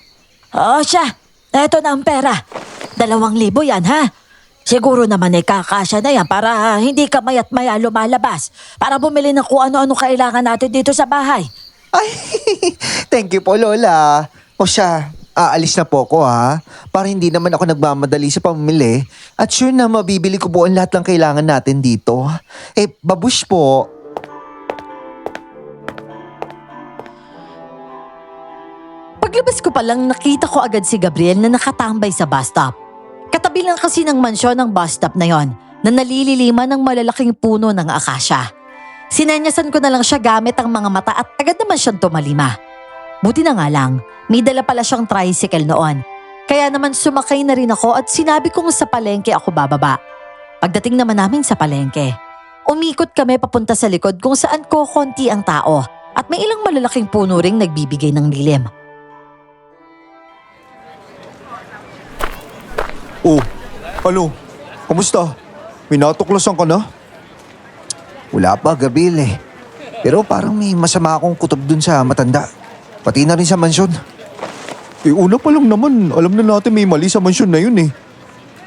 Siya. Eto na ang pera. 2,000 yan, ha? Siguro naman kakasya na yan para hindi ka mayat maya lumalabas. Para bumili ng kung ano-ano kailangan natin dito sa bahay. Ay, thank you po, Lola. O siya, aalis na po ako ha. Para hindi naman ako nagmamadali sa pamimili. At sure na mabibili ko po ang lahat ng kailangan natin dito. Babush po. Paglabas ko pa lang nakita ko agad si Gabriel na nakatambay sa bus stop. Katabi lang kasi ng mansyon ng bus stop na yon na nalililiman ng malalaking puno ng akasya. Sinenyasan ko na lang siya gamit ang mga mata at agad naman siyang tumalima. Buti na nga lang, may dala pala siyang tricycle noon. Kaya naman sumakay na rin ako at sinabi kong sa palengke ako bababa. Pagdating naman namin sa palengke, umikot kami papunta sa likod kung saan ko konti ang tao at may ilang malalaking puno ring nagbibigay ng lilim. Oh, ano? Kamusta? May natuklasan ka na? Wala pa, Gabil eh. Pero parang may masama akong kutob dun sa matanda. Pati na rin sa mansyon. Una pa lang naman, alam na natin may mali sa mansyon na yun eh.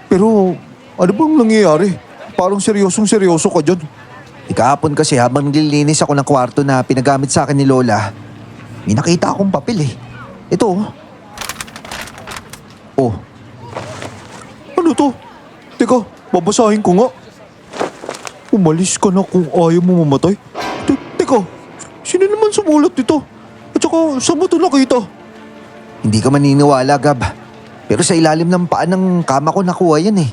Pero ano bang nangyayari? Parang seryosong-seryoso ka dyan. Kahapon kasi habang nililinis ako ng kwarto na pinagamit sa akin ni Lola, may nakita akong papel eh. Ito oh. Oh, Ano to? Teka, babasahin ko nga. Umalis ka na kung ayaw mo mamatay. Teka, sino naman sumulat dito? At saka, saan mo ito nakita? hindi ka maniniwala, Gab. Pero sa ilalim ng paa ng kama ko nakuha yan eh.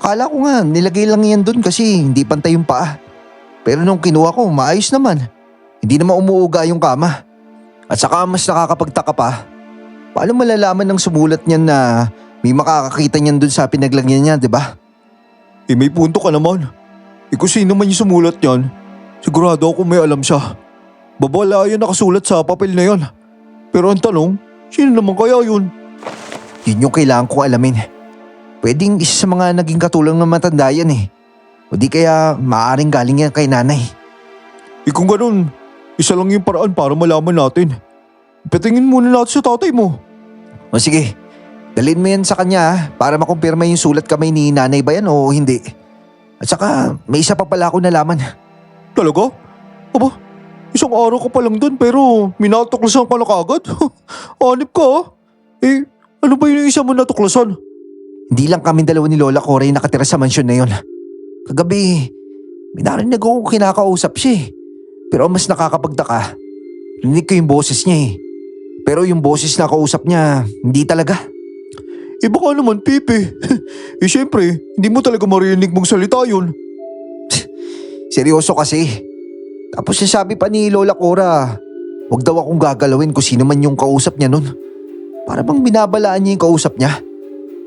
Akala ko nga, nilagay lang yan dun kasi hindi pantay yung paa. Pero nung kinuha ko, maayos naman. Hindi naman umuuga yung kama. At saka mas nakakapagtaka pa. Paano malalaman ng sumulat niyan na may makakakita niyan dun sa pinaglagyan niya, di ba? May punto ka naman. Kung sino man yung sumulat yan, sigurado ako may alam siya. Babala yan nakasulat sa papel na yan. Pero ang tanong, sino naman kaya yun? Yun yung kailangan kong alamin. Pwedeng isa sa mga naging katulang ng matanda yan eh. O di kaya maaaring galing yan kay nanay. Kung ganun, isa lang yung paraan para malaman natin. Patingin muna natin sa tatay mo. O sige, dalhin mo yan sa kanya para makumpirma yung sulat kamay ni nanay ba yan o hindi. At saka may isa pa pala ako nalaman. Talaga? Aba, isang araw ka pa lang dun pero minatuklasan ka na kagad. Anip ka ah. Ano ba yung isa mo natuklasan? Hindi lang kami dalawa ni Lola Coray nakatira sa mansyon na yon. Kagabi, may narinig akong kinakausap siya eh. Pero mas nakakapagtaka, rinig ko yung boses niya eh. Pero yung boses na kausap niya, hindi talaga. Eh baka naman, Pipe. Eh syempre, hindi mo talaga marinig mong salita yun. Seryoso kasi. Tapos sabi pa ni Lola Cora, wag daw akong gagalawin kung sino man yung kausap niya nun. Para bang binabalaan niya yung kausap niya.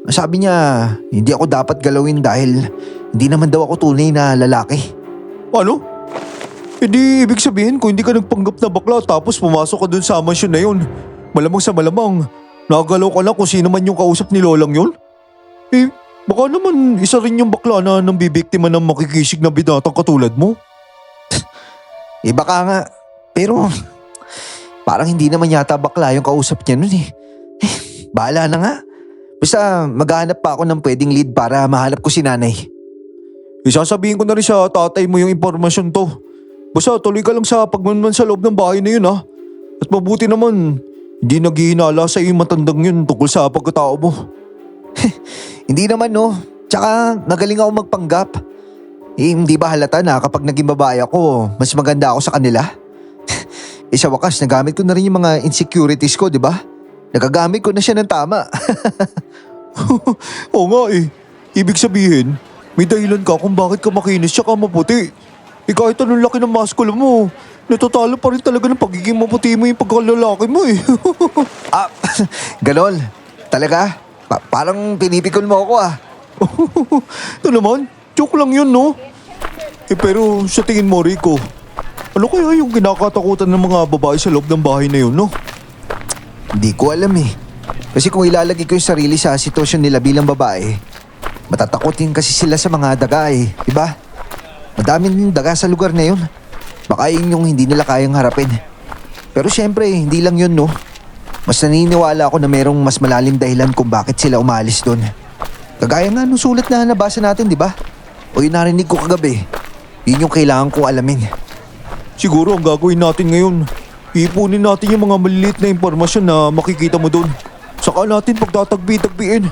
Sabi niya, hindi ako dapat galawin dahil hindi naman daw ako tunay na lalaki. Ano? Hindi ibig sabihin kung hindi ka nagpanggap na bakla tapos pumasok ka dun sa mansyon na yun. Malamang sa malamang, nakagalaw ka lang kung sino man yung kausap ni Lolang yun. Eh, baka naman isa rin yung bakla na nang bibiktima ng makikisig na binatang katulad mo. Eh baka nga, pero parang hindi naman yata bakla yung kausap niya nun eh. Bahala na nga. Basta maghahanap pa ako ng pwedeng lead para mahanap ko si nanay. Isasabihin ko na rin sa tatay mo yung impormasyon to. Basta tuloy ka lang sa pagmanman sa loob ng bahay na yun ha. At mabuti naman, hindi naghihinala sa iyo yung matandang yun tungkol sa pagkatao mo. Hindi naman no. Tsaka magaling ako magpanggap. Eh hindi ba halata na kapag naging babae ako, mas maganda ako sa kanila? Eh sa wakas, nagamit ko na rin yung mga insecurities ko, di ba? Nagagamit ko na siya ng tama. Oo nga eh. Ibig sabihin, may dahilan ka kung bakit ka makinis tsaka maputi. Eh kahit anong laki ng maskula mo, natatalo pa rin talaga ng pagiging maputi mo yung pagkalalaki mo eh. Ah, ganon. Talaga? Parang pinipikon mo ako ah. Ito naman, joke lang yun no? Eh pero sa tingin mo Rico, ano kaya yung kinakatakutan ng mga babae sa loob ng bahay na yun no? Hindi ko alam eh. Kasi kung ilalagay ko yung sarili sa sitwasyon nila bilang babae, matatakotin kasi sila sa mga daga eh, di ba? Madaming daga sa lugar na yun. Baka yun yung hindi nila kayang harapin. Pero syempre, hindi lang yun no. Mas naniniwala ako na merong mas malalim dahilan kung bakit sila umalis doon. Kagaya nga nung sulat na nabasa natin, di ba? O yung narinig ko kagabi. Yun yung kailangan kong alamin. Siguro ang gagawin natin ngayon, ipunin natin yung mga maliliit na impormasyon na makikita mo doon. Saka natin pagtatagbi-tagbiin.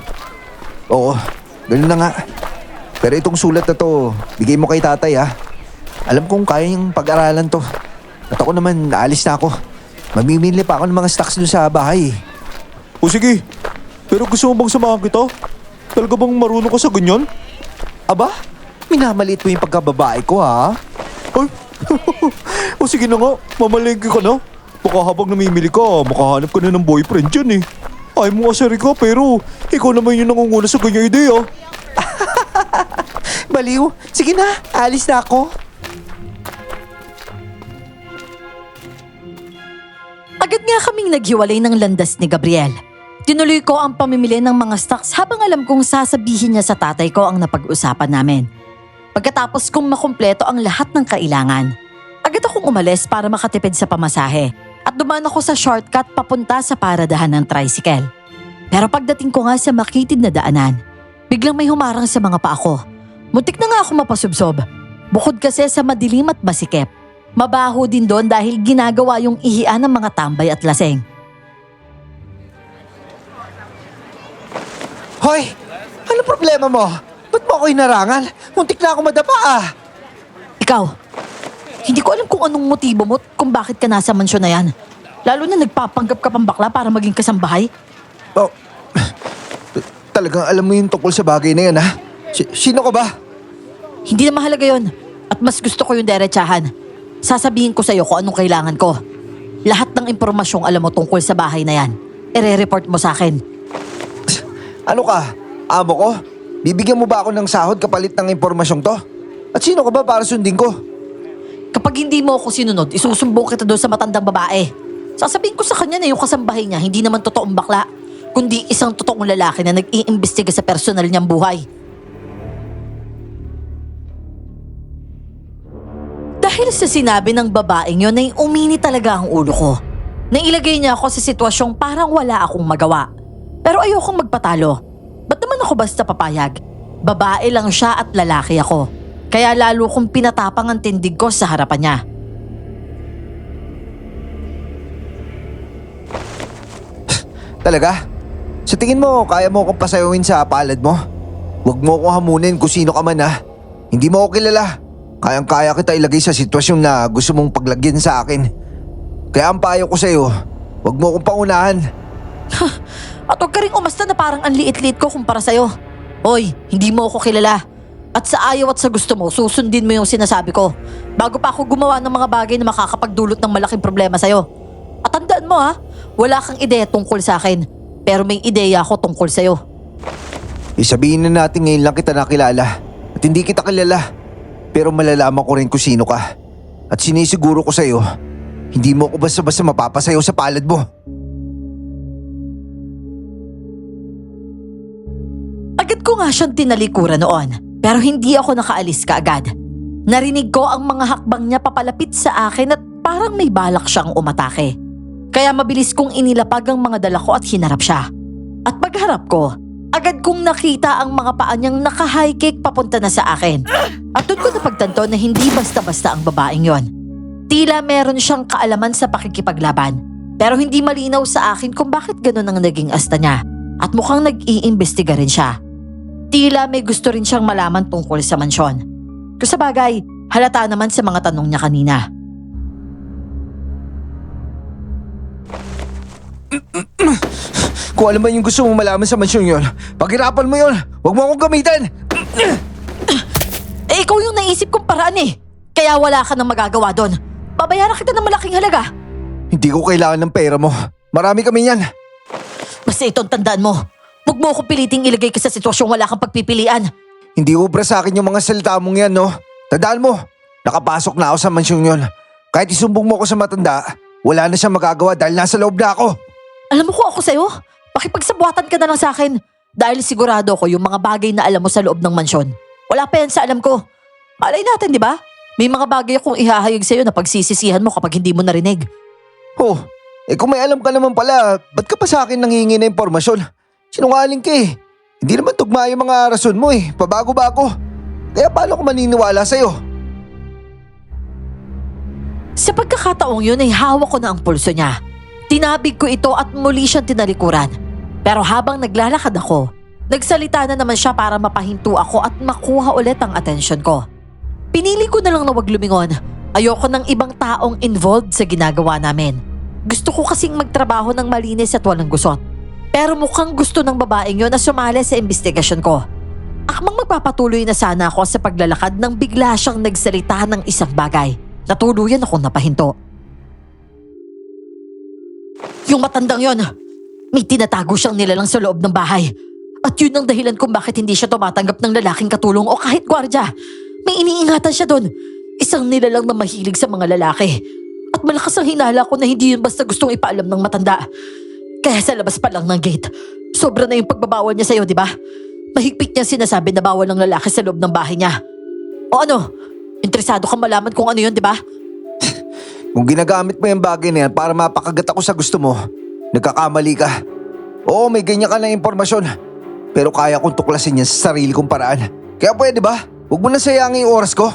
Oo, ganun na nga. Pero itong sulat na to, bigay mo kay tatay ha. Alam kong kaya yung pag-aralan to. At ako naman, naalis na ako. Mamimili pa ako ng mga stocks doon sa bahay. O sige, pero gusto mo bang samahan kita? Talaga bang marunong ka sa ganyan? Aba, minamaliit mo yung pagkababae ko ha. Ay, o sige na nga, mamalengke ka na. Baka habang namimili ka, makahanap ka na ng boyfriend dyan eh. Ay mo asari ka pero ikaw naman yung nangunguna sa ganyang ideya. Baliw, sige na, alis na ako. Agad nga kaming naghiwalay ng landas ni Gabriel. Tinuloy ko ang pamimili ng mga stocks habang alam kong sasabihin niya sa tatay ko ang napag-usapan namin. Pagkatapos kong makumpleto ang lahat ng kailangan, agad akong umalis para makatipid sa pamasahe at dumaan ako sa shortcut papunta sa paradahan ng tricycle. Pero pagdating ko nga sa makitid na daanan, biglang may humarang sa mga paa ko. Muntik na nga ako mapasubsob. Bukod kasi sa madilim at masikip, mabaho din doon dahil ginagawa yung ihian ng mga tambay at laseng. Hoy, ano problema mo? Ba't mo ako inarangan? Muntik na ako madapa ah. Ikaw, hindi ko alam kung anong motibo mo at kung bakit ka nasa mansyon na yan. Lalo na nagpapanggap ka pang bakla para maging kasambahay. Oh, talagang alam mo yung tungkol sa bagay na yan ha? Sino ka ba? Hindi na mahalaga yon at mas gusto ko yung derechahan. Sasabihin ko sa'yo kung anong kailangan ko. Lahat ng impormasyong alam mo tungkol sa bahay na yan, ire-report mo sa akin. Ano ka? Amo ko? Bibigyan mo ba ako ng sahod kapalit ng impormasyong to? At sino ka ba para sundin ko? Kapag hindi mo ako sinunod, isusumbong kita doon sa matandang babae. Sasabihin ko sa kanya na yung kasambahay niya hindi naman totoong bakla, kundi isang totoong lalaki na nag-iimbestiga sa personal niyang buhay. Dahil sa sinabi ng babaeng yun ay umini talaga ang ulo ko. Nailagay niya ako sa sitwasyong parang wala akong magawa. Pero ayokong magpatalo. Ba't naman ako basta papayag? Babae lang siya at lalaki ako. Kaya lalo kong pinatapang ang tindig ko sa harapan niya. Talaga? Sa tingin mo, kaya mo akong pasayawin sa palad mo? Huwag mo akong hamunin kung sino ka man ha. Hindi mo ako kilala. Kayang-kaya kita ilagay sa sitwasyon na gusto mong paglagyan sa akin. Kaya ang payo ko sa'yo, Huwag mo akong paunahan. At huwag ka rin umasta na parang ang liit-liit ko kumpara sa'yo. Hoy, hindi mo ako kilala. At sa ayaw at sa gusto mo, susundin mo yung sinasabi ko. Bago pa ako gumawa ng mga bagay na makakapagdulot ng malaking problema sa'yo. At tandaan mo ha, wala kang ideya tungkol sa akin. Pero may ideya ako tungkol sa'yo. Sabihin na natin ngayon lang kita nakilala. At hindi kita kilala. Pero malalaman ko rin kung sino ka. At sinisiguro ko sa'yo, hindi mo ako basta-basta mapapasayaw sa palad mo. Agad ko nga siyang tinalikuran noon, pero hindi ako nakaalis kaagad. Narinig ko ang mga hakbang niya papalapit sa akin at parang may balak siyang umatake. Kaya mabilis kong inilapag ang mga dala ko at hinarap siya. At pagharap ko, agad kong nakita ang mga paa niyang naka-high kick papunta na sa akin. At doon ko napagtanto na hindi basta-basta ang babaeng yon. Tila meron siyang kaalaman sa pakikipaglaban, pero hindi malinaw sa akin kung bakit ganun ang naging asta niya. At mukhang nag-iimbestiga rin siya. Tila may gusto rin siyang malaman tungkol sa mansyon. Kung sa bagay, halata naman sa mga tanong niya kanina. Kung alam mo yung gusto mong malaman sa mansyon yon, paghirapan mo yon. Huwag mo akong gamitin. Eh ikaw yung naisip kong paraan eh. Kaya wala ka nang magagawa doon. Babayaran kita ng malaking halaga. Hindi ko kailangan ng pera mo. Marami kami yan. Basta itong tandaan mo. Huwag mo akong piliting ilagay ka sa sitwasyong wala kang pagpipilian. Hindi ubra sa akin yung mga salita mong yan, no? Tandaan mo, nakapasok na ako sa mansyong yon. Kahit isumbong mo ako sa matanda, wala na siyang magagawa dahil nasa loob na ako. Alam mo ko ako sa'yo, pakipagsabuatan ka na lang sa akin. Dahil sigurado ko yung mga bagay na alam mo sa loob ng mansyon. Wala pa yan sa alam ko. Malay natin, di ba? May mga bagay akong ihahayag sa'yo na pagsisisihan mo kapag hindi mo narinig. Oh, kung may alam ka naman pala, ba't ka pa sa akin nanghingi na impormasyon? Sinungaling ka eh. Hindi naman tugma yung mga rason mo eh. Pabago-bago. Kaya paano ko maniniwala sa'yo? Sa pagkakataong yun ay hawak ko na ang pulso niya. Tinabig ko ito at muli siyang tinalikuran. Pero habang naglalakad ako, nagsalita na naman siya para mapahinto ako at makuha ulit ang atensyon ko. Pinili ko na lang na wag lumingon. Ayoko ng ibang taong involved sa ginagawa namin. Gusto ko kasing magtrabaho ng malinis at walang gusot. Pero mukhang gusto ng babaeng yun na sumali sa investigasyon ko. Akmang magpapatuloy na sana ako sa paglalakad nang bigla siyang nagsalita ng isang bagay. Natuluyan akong napahinto. Yung matandang yon, may tinatago siyang nilalang sa loob ng bahay. At yun ang dahilan kung bakit hindi siya tumatanggap ng lalaking katulong o kahit gwardya. May iniingatan siya doon. Isang nilalang na mahilig sa mga lalaki. At malakas ang hinala ko na hindi yun basta gustong ipaalam ng matanda. Kaya sa labas pa lang ng gate, sobra na yung pagbabawal niya sa'yo, di ba? Mahigpit niya sinasabi na bawal ng lalaki sa loob ng bahay niya. O ano? Interesado kang malaman kung ano yun, di ba? Kung ginagamit mo yung bagay na yan para mapakagat ako sa gusto mo, nagkakamali ka. Oo, may ganyan ka na impormasyon. Pero kaya kong tuklasin yan sa sarili kong paraan. Kaya pwede ba? Huwag mo na sayangin yung oras ko.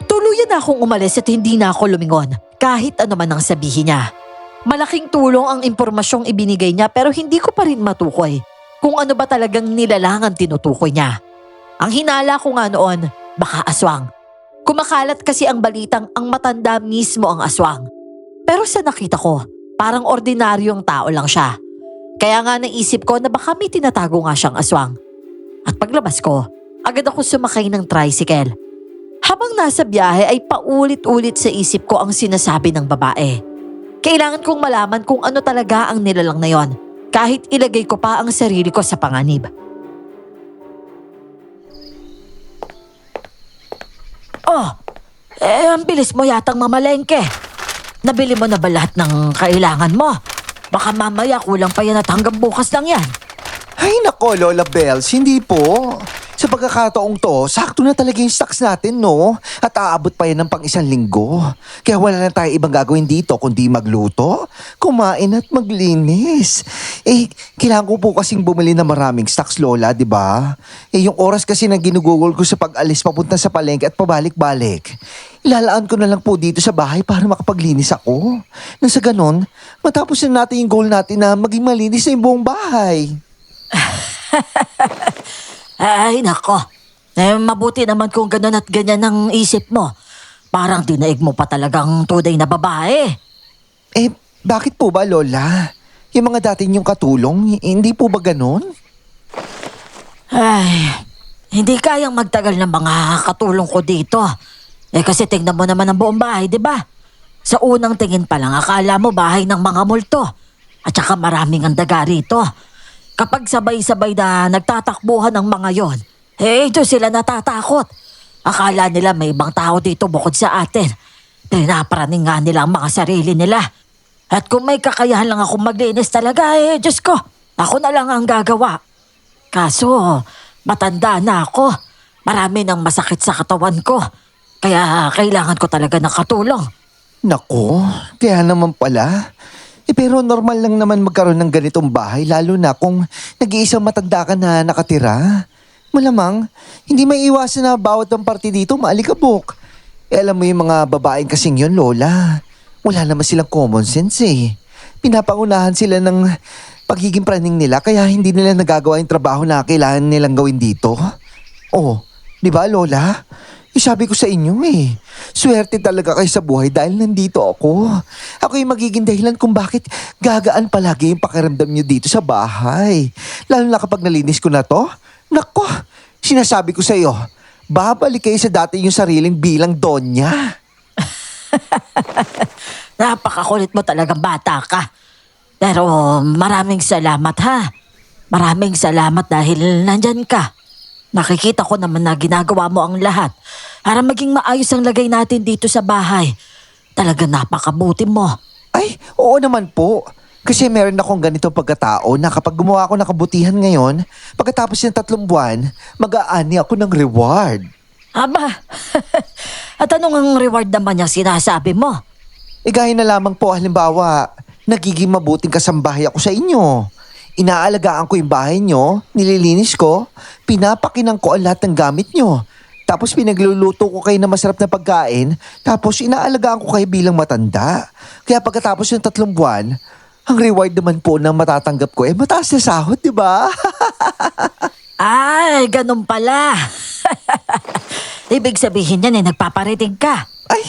Tuluyan na akong umalis at hindi na ako lumingon. Kahit ano man ang sabihin niya. Malaking tulong ang impormasyong ibinigay niya pero hindi ko pa rin matukoy kung ano ba talagang nilalangan tinutukoy niya. Ang hinala ko nga noon, baka aswang. Kumakalat kasi ang balitang ang matanda mismo ang aswang. Pero sa nakita ko, parang ordinaryong tao lang siya. Kaya nga naisip ko na baka may tinatago nga siyang aswang. At paglabas ko, agad ako sumakay ng tricycle. Habang nasa biyahe ay paulit-ulit sa isip ko ang sinasabi ng babae. Kailangan kong malaman kung ano talaga ang nilalang na yon, kahit ilagay ko pa ang sarili ko sa panganib. Oh, ang bilis mo yatang mamalengke. Nabili mo na ba lahat ng kailangan mo? Baka mamaya kulang pa yan at hanggang bukas lang yan. Ay nako, Lola Bells, hindi po. Sa pagkakataong to, sakto na talaga yung stocks natin, no? At aabot pa yan ng pang-1 linggo. Kaya wala na tayo ibang gagawin dito kundi magluto, kumain at maglinis. Kailangan ko po kasing bumili ng maraming stocks, Lola, di ba? Yung oras kasi na ginugugol ko sa pag-alis papunta sa palengke at pabalik-balik. Ilalaan ko na lang po dito sa bahay para makapaglinis ako. Nang sa ganon, matapos na natin yung goal natin na maging malinis na yung buong bahay. Ay, nako. Mabuti naman kung gano'n at ganyan ang isip mo. Parang dinaig mo pa talagang tunay na babae. Eh, bakit po ba, Lola? Yung mga dati niyong katulong, hindi po ba ganun? Ay, hindi kayang magtagal ng mga katulong ko dito. Kasi tingnan mo naman ang buong bahay, di ba? Sa unang tingin pa lang, akala mo bahay ng mga multo. At saka maraming ang daga rito. Kapag sabay-sabay na nagtatakbuhan ng mga yon, ito sila natatakot. Akala nila may ibang tao dito bukod sa atin. Pinaparaning nga nila ang mga sarili nila. At kung may kakayahan lang akong maglinis talaga, Diyos ko, ako na lang ang gagawa. Kaso, matanda na ako. Marami nang masakit sa katawan ko. Kaya kailangan ko talaga ng katulong. Nako, kaya naman pala. Pero normal lang naman magkaroon ng ganitong bahay, lalo na kung nag-iisang matanda ka na nakatira. Malamang, hindi may iwasan na bawat ang party dito maalikabok. Alam mo yung mga babaeng kasing yun, Lola. Wala naman silang common sense eh. Pinapangunahan sila ng pagiging praning nila kaya hindi nila nagagawa yung trabaho na kailangan nilang gawin dito. Oh, di ba, Lola? Sabi ko sa inyo eh, swerte talaga kayo sa buhay dahil nandito ako. Ako yung magiging dahilan kung bakit gagaan palagi yung pakiramdam nyo dito sa bahay. Lalo na kapag nalinis ko na to. Nako, sinasabi ko sa iyo, babalik kayo sa dati yung sariling bilang donya. Napakakulit mo talagang bata ka. Pero maraming salamat ha. Maraming salamat dahil nandyan ka. Nakikita ko naman na ginagawa mo ang lahat para maging maayos ang lagay natin dito sa bahay. Talaga napakabuti mo. Ay, oo naman po. Kasi meron akong ganitong pagkatao na kapag gumawa ako ng kabutihan ngayon, pagkatapos ng 3 buwan, mag-aani ako ng reward. Aba, at anong ang reward naman yung sinasabi mo? Gaya na lamang po, halimbawa, nagiging mabuting kasambahay ako sa inyo. Inaalagaan ko yung bahay nyo, nililinis ko, pinapakinan ko ang lahat ng gamit nyo. Tapos pinagluluto ko kayo ng masarap na pagkain, tapos inaalagaan ko kayo bilang matanda. Kaya pagkatapos ng 3 buwan, ang reward naman po na matatanggap ko mataas na sahod, di ba? Ay, ganun pala. Ibig sabihin yan nagpapariting ka. Ay,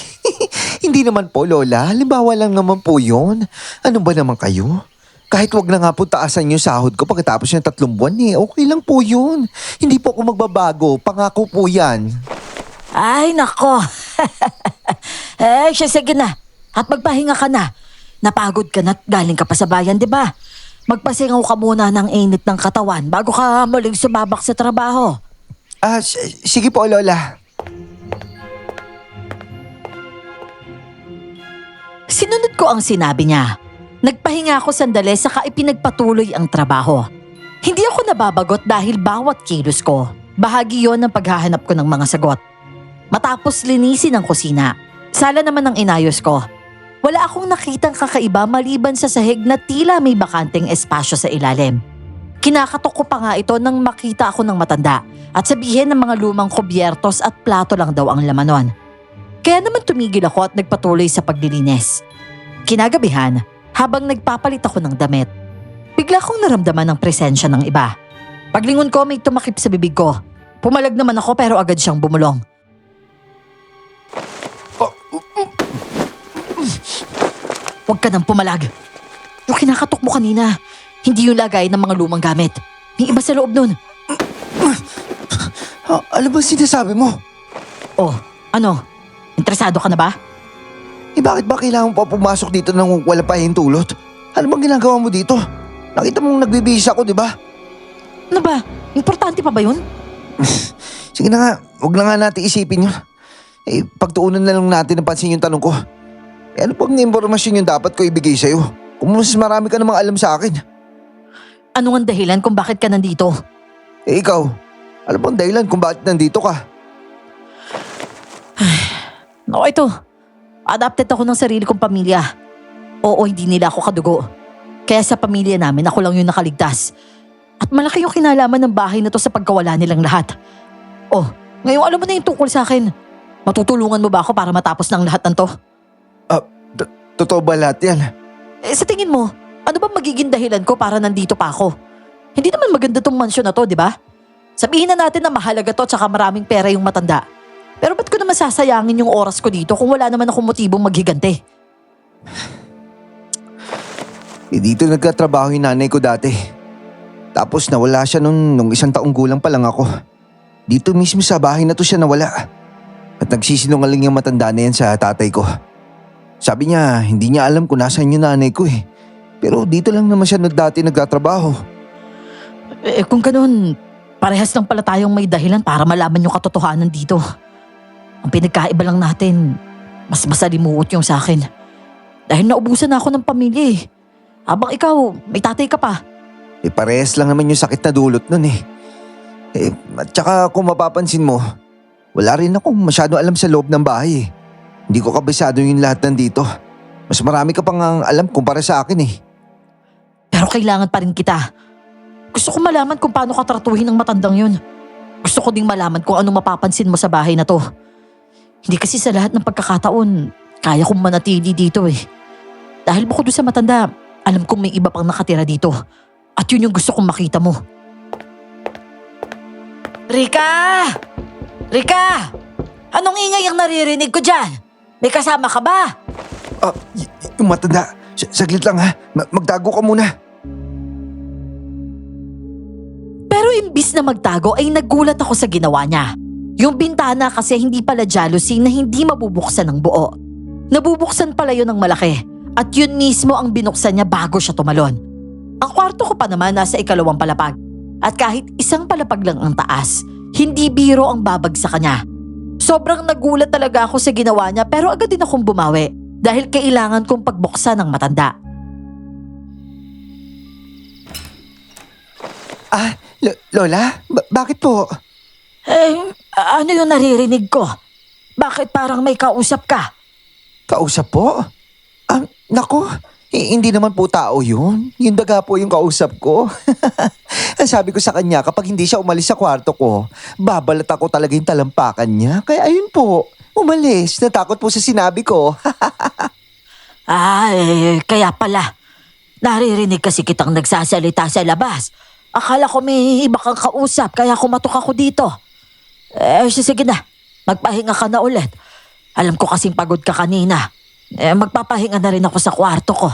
hindi naman po, Lola. Halimbawa lang naman po yun. Ano ba naman kayo? Kahit wag na nga po taasan yung sahod ko pagkatapos ng 3 buwan okay lang po yun. Hindi po ako magbabago, pangako po yan. Ay, nako. Sige na. At magpahinga ka na. Napagod ka na at galing ka pa sa bayan, di ba? Magpasingaw ka muna ng init ng katawan bago ka muling sumabak sa trabaho. Sige po, Lola. Sinunod ko ang sinabi niya. Nagpahinga ako sandali saka ipinagpatuloy ang trabaho. Hindi ako nababagot dahil bawat kilos ko, bahagi yon ng paghahanap ko ng mga sagot. Matapos linisin ang kusina, sala naman ang inayos ko. Wala akong nakitang kakaiba maliban sa sahig na tila may bakanteng espasyo sa ilalim. Kinakatok ko pa nga ito nang makita ako ng matanda at sabihin ng mga lumang kubyertos at plato lang daw ang laman nun. Kaya naman tumigil ako at nagpatuloy sa paglilinis. Kinagabihan, habang nagpapalit ako ng damit, bigla kong naramdaman ang presensya ng iba. Paglingon ko may tumakip sa bibig ko. Pumalag naman ako pero agad siyang bumulong. Huwag ka nang pumalag. Yung kinakatok mo kanina, hindi yung lagay ng mga lumang gamit. May iba sa loob nun. Ano ba sinasabi mo? Oh, ano? Interesado ka na ba? Bakit ba kailangan pa pumasok dito nang wala pa hintulot? Ano bang ginagawa mo dito? Nakita mong nagbibihis ako, di ba? Ano ba? Importante pa ba yun? Sige na nga, huwag na nga natin isipin yun. Pagtuunan na lang natin ng pansin yung tanong ko. Ano pang impormasyon yung dapat ko ibigay sa'yo? Kung mas marami ka namang alam sa akin. Ano ang dahilan kung bakit ka nandito? Ikaw, ano bang dahilan kung bakit nandito ka? Ito. Adopted ako ng sarili kong pamilya. Oo, hindi nila ako kadugo. Kaya sa pamilya namin, ako lang yung nakaligtas. At malaki yung kinalaman ng bahay na to sa pagkawala nilang lahat. Oh, ngayon alam mo na yung tungkol sa akin. Matutulungan mo ba ako para matapos ng lahat ng to? Totoo ba lahat yan? Sa tingin mo, ano ba magiging dahilan ko para nandito pa ako? Hindi naman maganda tong mansyon na to, di ba? Sabihin na natin na mahalaga to tsaka maraming pera yung matanda. Pero ba't ko naman sasayangin yung oras ko dito kung wala naman akong motibong maghigante? Dito nagkatrabaho yung nanay ko dati. Tapos nawala siya nung 1 taong gulang pa lang ako. Dito mismo sa bahay na to siya nawala. At nagsisinungaling yung matanda na yan sa tatay ko. Sabi niya, hindi niya alam kung nasaan yung nanay ko eh. Pero dito lang naman siya dati nagtatrabaho. Kung ganun, parehas lang pala tayong may dahilan para malaman yung katotohanan dito. Ang pinagkaiba lang natin, mas masalimuot yung sa akin. Dahil naubusan na ako ng pamilya eh. Habang ikaw, may tatay ka pa. Parehas lang naman yung sakit na dulot nun eh. At saka kung mapapansin mo, wala rin akong masyado alam sa loob ng bahay eh. Hindi ko kabisado yung lahat nandito. Mas marami ka pang alam kumpara sa akin eh. Pero kailangan pa rin kita. Gusto ko malaman kung paano ka tratuhin ng matandang yun. Gusto ko ding malaman kung ano mapapansin mo sa bahay na to. Hindi kasi sa lahat ng pagkakataon, kaya kong manatili dito eh. Dahil bukod doon sa matanda, alam kong may iba pang nakatira dito. At yun yung gusto kong makita mo. Rika! Rika! Anong ingay ang naririnig ko dyan? May kasama ka ba? Yung matanda, saglit lang ha. Magtago ka muna. Pero imbis na magtago ay nagulat ako sa ginawa niya. Yung bintana kasi hindi pala jealousy na hindi mabubuksan ng buo. Nabubuksan pala yun ng malaki. At yun mismo ang binuksan niya bago siya tumalon. Ang kwarto ko pa naman nasa 2 palapag. At kahit 1 palapag lang ang taas, hindi biro ang babag sa kanya. Sobrang nagulat talaga ako sa ginawa niya pero agad din akong bumawi dahil kailangan kong pagbuksan ng matanda. Lola? Bakit po? Ano yung naririnig ko? Bakit parang may kausap ka? Kausap po? Nako, hindi naman po tao yun. Yung daga po yung kausap ko. Sabi ko sa kanya, kapag hindi siya umalis sa kwarto ko, babalat ako talaga yung talampakan niya. Kaya ayun po, umalis. Natakot po sa sinabi ko. Kaya pala. Naririnig kasi kitang nagsasalita sa labas. Akala ko may iba kang kausap kaya kumatok ako dito. Sige na, magpahinga ka na ulit. Alam ko kasing pagod ka kanina. Magpapahinga na rin ako sa kwarto ko.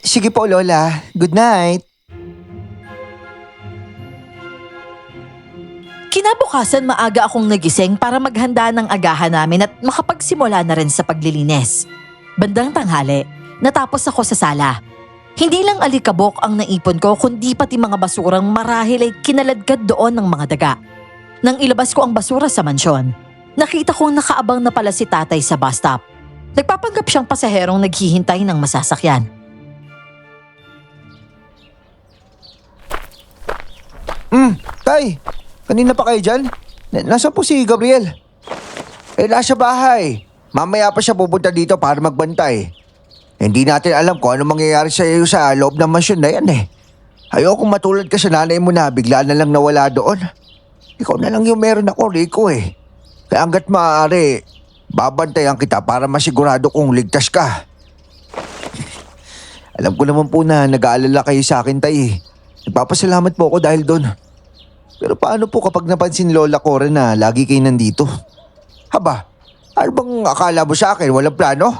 Sige po, Lola. Good night. Kinabukasan maaga akong nagising para maghanda ng agahan namin at makapagsimula na rin sa paglilinis. Bandang tanghali, natapos ako sa sala. Hindi lang alikabok ang naipon ko kundi pati mga basurang marahil ay kinaladkad doon ng mga daga. Nang ilabas ko ang basura sa mansyon, nakita kong nakaabang na pala si tatay sa bus stop. Nagpapanggap siyang pasaherong naghihintay ng masasakyan. Tay, kanina pa kayo dyan? Nasaan po si Gabriel? Nasa bahay. Mamaya pa siya pupunta dito para magbantay. Hindi natin alam kung ano mangyayari sa iyo sa loob ng mansyon na yan eh. Ayokong matulad ka sa nanay mo na bigla na lang nawala doon. Ikaw na lang yung meron ako, Rico eh. Kaya hanggat maaari, babantayan kita para masigurado kung ligtas ka. Alam ko naman po na nag-aalala kayo sa akin, tay. Nagpapasalamat po ako dahil doon. Pero paano po kapag napansin Lola Cora na lagi kayo nandito? Haba, ano bang akala mo sa akin? Walang plano?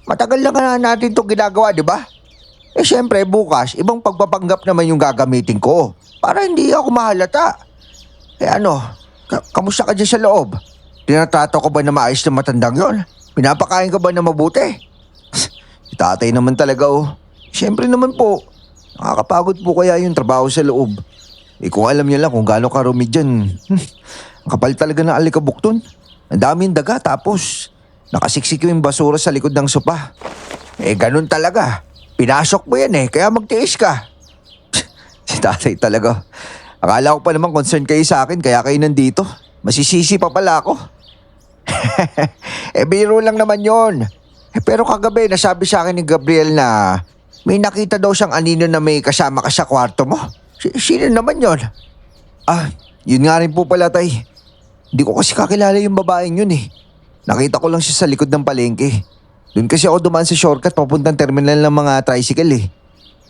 Matagal na nga natin itong ginagawa, di ba? Siyempre bukas, ibang pagpapanggap naman yung gagamitin ko para hindi ako mahalata. Kamusta ka dyan sa loob? Tinatrato ko ba na maayos na matandang yon? Pinapakain ka ba na mabuti? Si tatay naman talaga oh. Siyempre naman po, nakakapagod po kaya yung trabaho sa loob. Kung alam niya lang kung gaano karumi dyan. Ang kapal talaga ng alikabok dun. Ang daming daga tapos nakasiksik yung basura sa likod ng sopa. Ganun talaga. Pinasok mo yan kaya magtiis ka. Si tatay talaga. Akala ko pa naman concerned kayo sa akin kaya kayo nandito. Masisisi pa pala ako. Biro lang naman yon. Pero kagabi nasabi sa akin ni Gabriel na may nakita daw siyang anino na may kasama ka sa kwarto mo. Sino naman yon? Yun nga rin po pala tay. Hindi ko kasi kakilala yung babaeng yun eh. Nakita ko lang siya sa likod ng palengke. Doon kasi ako dumaan sa shortcut papuntang terminal ng mga tricycle eh.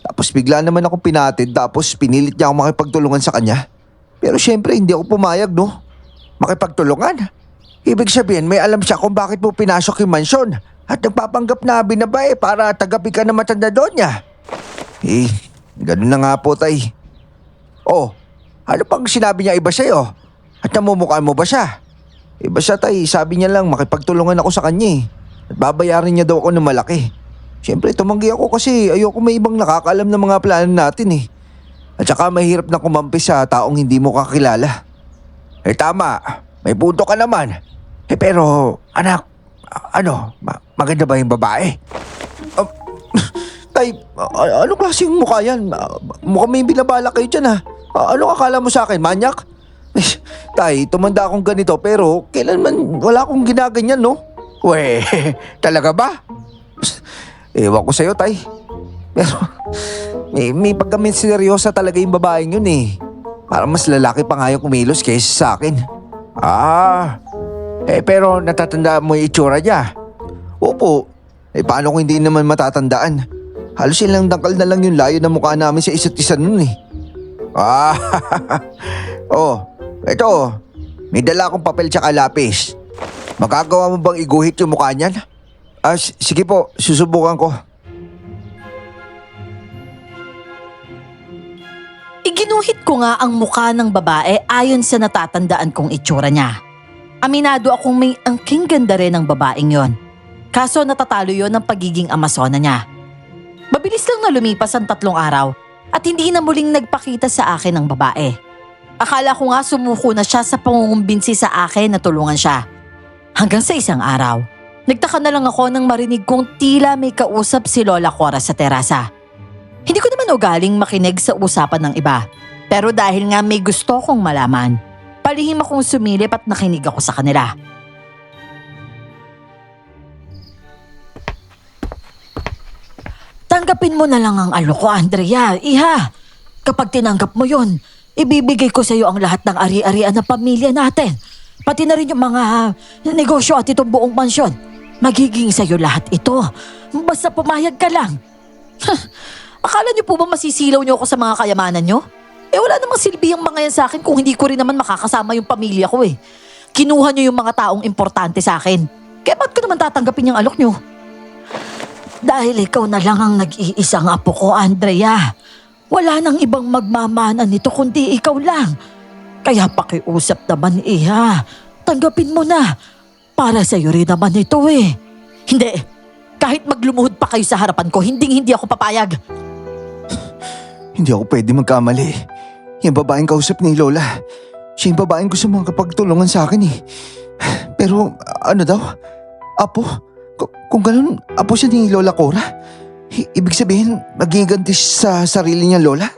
Tapos bigla naman akong pinatid tapos pinilit niya ako makipagtulungan sa kanya. Pero syempre hindi ako pumayag no. Makipagtulungan? Ibig sabihin, may alam siya kung bakit mo pinasok yung mansyon at nagpapanggap na binabae para tagapi ka na matanda doon niya. Eh, ganun na nga po, tay. Oh, ano pang sinabi niya iba sa'yo? At namumukhaan mo ba siya? Iba siya, tay. Sabi niya lang makipagtulungan ako sa kanya eh. At babayaran niya daw ako ng malaki. Siyempre, tumanggi ako kasi ayoko may ibang nakakaalam ng mga plano natin eh. At saka mahirap na kumampi sa taong hindi mo kakilala. Eh tama, may punto ka naman. Eh pero, anak, maganda ba yung babae? Tay, anong klaseng mukha yan? Mukhang may binabala kayo dyan ha. Anong akala mo sa akin, manyak? Tay, tumanda akong ganito pero kailanman wala akong ginaganyan, no? Weh, talaga ba? Ewan ko sa'yo, tay. Pero may pagkamin seryosa talaga yung babaeng yun eh. Parang mas lalaki pa nga yung kumilos kaysa sa akin. Pero natatandaan mo yung itsura niya? Opo. Paano kung hindi naman matatandaan? Halos silang dangkal na lang yung layo ng mukha namin sa isa't isa nun eh. Oh, eto. May dala akong papel tsaka lapis. Magagawa mo bang iguhit yung mukha niyan? Sige po, susubukan ko. Iginuhit ko nga ang mukha ng babae ayon sa natatandaan kong itsura niya. Aminado akong may angking ganda rin ng babaeng yon. Kaso natatalo yon ng pagiging amasona niya. Mabilis lang na lumipas ang 3 araw at hindi na muling nagpakita sa akin ang babae. Akala ko nga sumuko na siya sa pangungumbinsi sa akin na tulungan siya. Hanggang sa isang araw, nagtaka na lang ako nang marinig kong tila may kausap si Lola Cora sa terasa. Hindi ko naman ugaling makinig sa usapan ng iba. Pero dahil nga may gusto kong malaman, palihim akong sumilip at nakinig ako sa kanila. Tanggapin mo na lang ang alok ko, Andrea. Iha, kapag tinanggap mo yun, ibibigay ko sa iyo ang lahat ng ari-arian ng pamilya natin. Pati na rin yung mga negosyo at itong buong mansyon. Magiging sa iyo lahat ito. Basta pumayag ka lang. Akala niyo po ba masisilaw niyo ako sa mga kayamanan niyo? Wala namang silbi ang mga yan sa akin kung hindi ko rin naman makakasama yung pamilya ko eh. Kinuha niyo yung mga taong importante sa akin. Kaya ba't ko naman tatanggapin yung alok niyo? Dahil ikaw na lang ang nag-iisang apo ko, Andrea. Wala nang ibang magmamana nito kundi ikaw lang. Kaya pakiusap naman iha. Tanggapin mo na. Para sa'yo rin naman ito eh. Hindi. Kahit maglumuhod pa kayo sa harapan ko, hindi ako papayag. Hindi ako pwede magkamali. Yung babaeng kausap ni Lola. Siya yung babaeng gusto mong kapagtulungan sa akin eh. Pero ano daw? Apo? Kung ganun, apo siya ni Lola Cora? Ibig sabihin, magiganti sa sarili niya, Lola?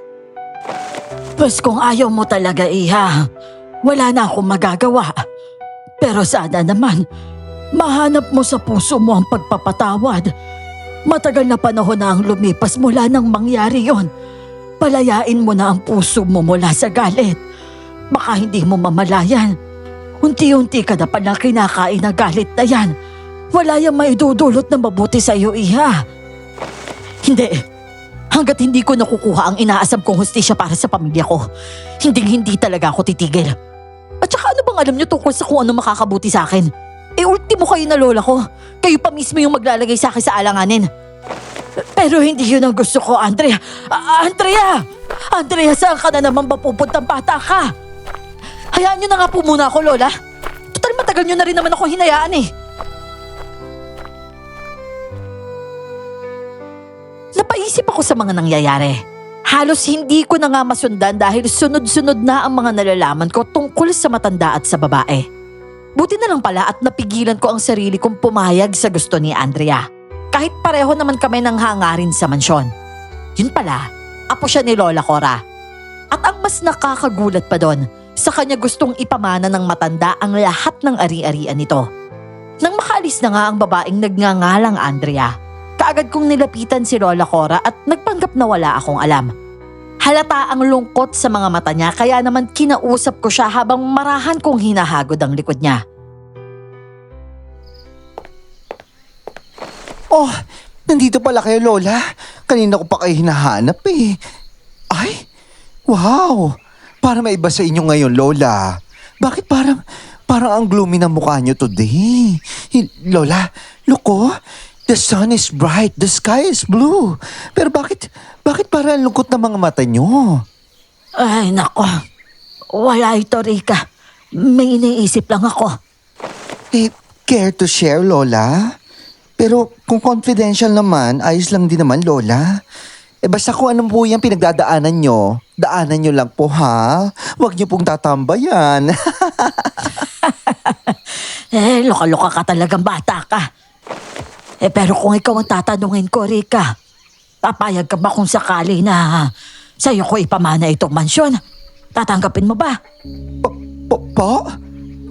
Pues kung ayaw mo talaga, iha, wala na akong magagawa. Pero sana naman, mahanap mo sa puso mo ang pagpapatawad. Matagal na panahon na ang lumipas mula nang mangyari yon. Palayain mo na ang puso mo mula sa galit. Baka hindi mo mamalayan. Unti-unti ka na palang kinakain na galit na yan. Wala yung maidudulot na mabuti sa iyo, iha. Hindi. Hanggat hindi ko nakukuha ang inaasam kong hustisya para sa pamilya ko, hindi talaga ako titigil. At saka ano bang alam niyo tungkol sa kung ano makakabuti sa akin? Ultimo kayo na lola ko. Kayo pa mismo yung maglalagay sa akin sa alanganin. Pero hindi yun ang gusto ko, Andrea. Andrea, saan ka na naman mapupuntang bata ka? Hayaan niyo na nga po muna ako, Lola. Total matagal niyo na rin naman ako hinayaan eh. Napaisip ako sa mga nangyayari. Halos hindi ko na nga masundan dahil sunod-sunod na ang mga nalalaman ko tungkol sa matanda at sa babae. Buti na lang pala at napigilan ko ang sarili kong pumayag sa gusto ni Andrea. Kahit pareho naman kami ng hangarin sa mansyon. Yun pala, apo siya ni Lola Cora. At ang mas nakakagulat pa doon, sa kanya gustong ipamana ng matanda ang lahat ng ari-arian nito. Nang makaalis na nga ang babaeng nagngangalang Andrea, kaagad kong nilapitan si Lola Cora at nagpanggap na wala akong alam. Halata ang lungkot sa mga mata niya kaya naman kinausap ko siya habang marahan kong hinahagod ang likod niya. Oh, nandito pala kayo, Lola. Kanina ko pa kayo hinahanap eh. Ay, wow. Para maiba sa inyo ngayon, Lola. Bakit parang parang ang gloomy ng mukha niyo today. Lola, look oh. The sun is bright, the sky is blue. Pero bakit parang lungkot na mga mata niyo? Ay, nako. Wala ito, Rika. May iniisip lang ako. Care to share, Lola? Pero kung confidential naman, ayos lang din naman, Lola. Basta kung anong po yung pinagdadaanan nyo, daanan nyo lang po, ha? Huwag nyo pong tatambayan. Loka-loka ka talagang bata ka. Pero kung ikaw ang tatanungin ko, Rika, papayag ka ba kung sakali na sa'yo ko ipamana itong mansyon? Tatanggapin mo ba? Po?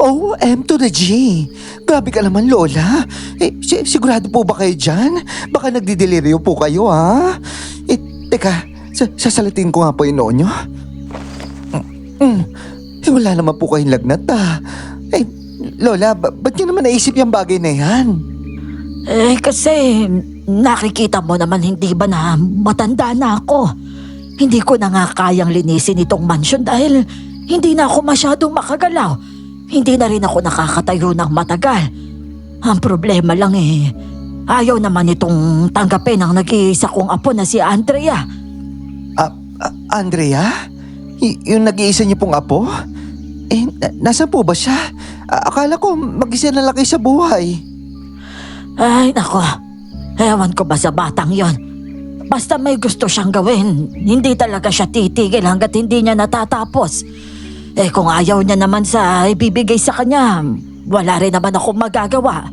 Oh, M to the G. Grabe ka naman, Lola. Sigurado po ba kayo dyan? Baka nagdideliryo po kayo, ha? Teka, sasalitin ko nga po yung noo nyo. Wala naman po kayong lagnat, ha? Lola, ba't nyo naman naisip yung bagay na yan? Kasi nakikita mo naman hindi ba na matanda na ako. Hindi ko na nga kayang linisin itong mansyon dahil hindi na ako masyadong makagalaw. Hindi na rin ako nakakatayo ng matagal. Ang problema lang ayaw naman itong tanggapin ang nag-iisa kong apo na si Andrea. Andrea? Yung nag-iisa niyo pong apo? Nasaan po ba siya? Akala ko mag-isa na lang kayo sa buhay. Ay, nako. Ewan ko ba sa batang yon. Basta may gusto siyang gawin, hindi talaga siya titigil hanggat hindi niya natatapos. Kung ayaw niya naman sa ibibigay sa kanya, wala rin naman ako magagawa.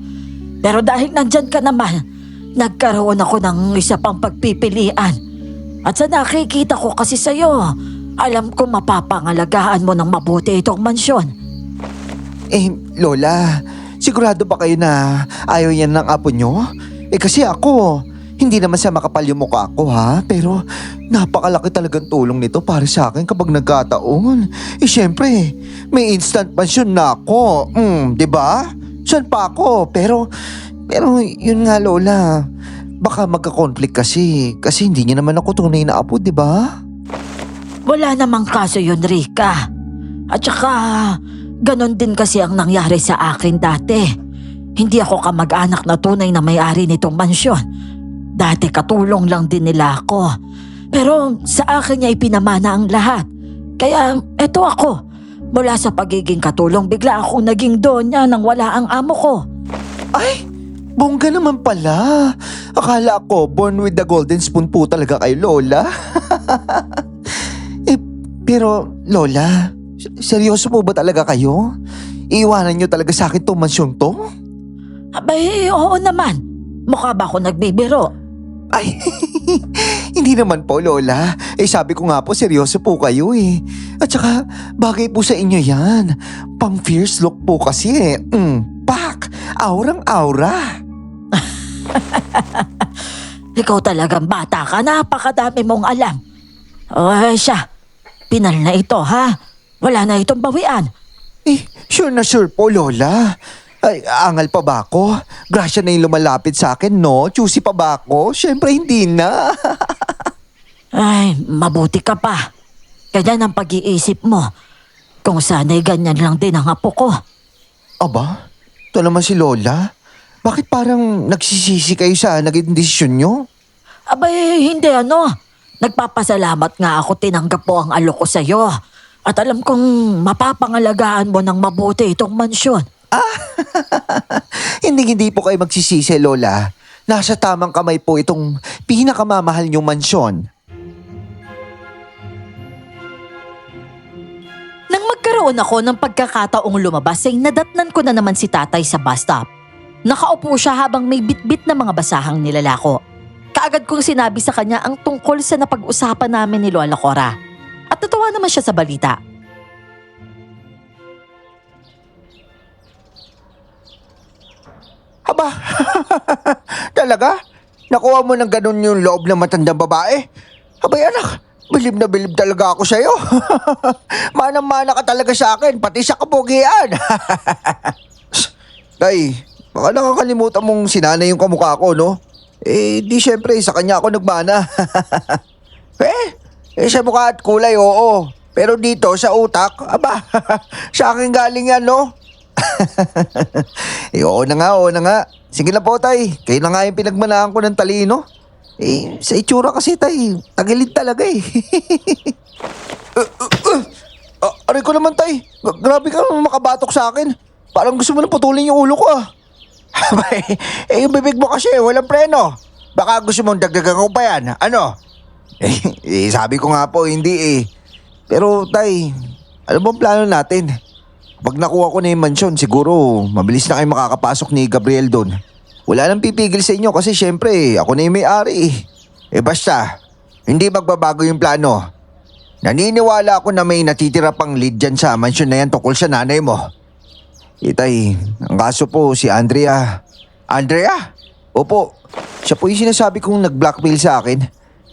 Pero dahil nandyan ka naman, nagkaroon ako ng isa pang pagpipilian. At sa nakikita ko kasi sa'yo, alam ko mapapangalagaan mo ng mabuti itong mansyon. Lola, sigurado ba kayo na ayaw yan ng apo nyo? Kasi ako, hindi naman sa makapal yung mukha ko, ha? Pero napakalaki talagang tulong nito para sa akin kapag nagkataon. Siyempre, may instant pension na ako. Di ba? Saan pa ako? Pero yun nga, Lola. Baka magka-conflict kasi hindi niya naman ako tunay na apo, di ba? Wala namang kaso yun, Rika. At saka, ganon din kasi ang nangyari sa akin dati. Hindi ako kamag-anak na tunay na may-ari nitong mansyon. Dati katulong lang din nila ako. Pero sa akin niya ipinamana ang lahat. Kaya eto ako. Mula sa pagiging katulong, bigla akong naging donya nang wala ang amo ko. Ay, bongga naman pala. Akala ko born with the golden spoon po talaga kay Lola. Pero Lola, seryoso po ba talaga kayo? Iiwanan niyo talaga sa akin tong mansyon to? Abay, oo naman. Mukha ba ako nagbibiro? Ay, hindi naman po, Lola. Sabi ko nga po, seryoso po kayo eh. At saka, bagay po sa inyo yan. Pang fierce look po kasi. Pak! Aurang-aura. Ikaw talagang bata ka. Napakadami mong alam. Ay, siya. Pinal na ito, ha? Wala na itong bawian. Sure na sure po, Lola. Ay, angal pa ba ako? Grasya na yung lumalapit sa akin, no? Choosy pa ba ako? Siyempre, hindi na. Ay, mabuti ka pa. Ganyan ang pag-iisip mo. Kung sana'y ganyan lang din ang apo ko. Aba, ito naman si Lola. Bakit parang nagsisisi kayo sa naging desisyon nyo? Abay, hindi ano. Nagpapasalamat nga ako tinanggap po ang alok ko sa'yo. At alam kong mapapangalagaan mo ng mabuti itong mansyon. Hindi po kayo magsisisi, Lola. Nasa tamang kamay po itong pinakamamahal niyong mansyon. Nang magkaroon ako ng pagkakataong lumabas ay nadatnan ko na naman si tatay sa bus stop. Nakaupo siya habang may bitbit na mga basahang nilalako. Kaagad kong sinabi sa kanya ang tungkol sa napag-usapan namin ni Lola Cora. At natawa naman siya sa balita. Aba, talaga? Nakuha mo ng ganun yung loob ng matandang babae? Abay anak, bilib na bilib talaga ako sa'yo. Manang-mana ka talaga sa akin, pati sa kapugian. Tay, baka nakakalimutan mong sinanay yung kamukha ko, no? Di syempre, sa kanya ako nagmana. Sa mukha at kulay, oo. Pero dito, sa utak, aba, sa akin galing yan, no? Oo na nga, oo na nga. Sige na po, tay. Kayo na nga yung pinagmanahan ko ng talino. Sa itsura kasi, tay, tagilid talaga eh. Aray ko naman, tay. Grabe ka naman makabatok sa akin. Parang gusto mo na putulin yung ulo ko ah. Yung bibig mo kasi, walang preno. Baka gusto mong dagdagan ko pa yan. Ano? Sabi ko nga po, hindi eh. Pero, tay, ano bang plano natin? Pag nakuha ko na yung mansyon, siguro mabilis na kayo makakapasok ni Gabriel doon. Wala nang pipigil sa inyo kasi syempre ako na yung may-ari eh. Basta, hindi magbabago yung plano. Naniniwala ako na may natitira pang lead dyan sa mansyon na yan tungkol sa nanay mo. Tay, ang kaso po si Andrea. Andrea? Opo, siya po yung sinasabi kong nag-blackmail sa akin.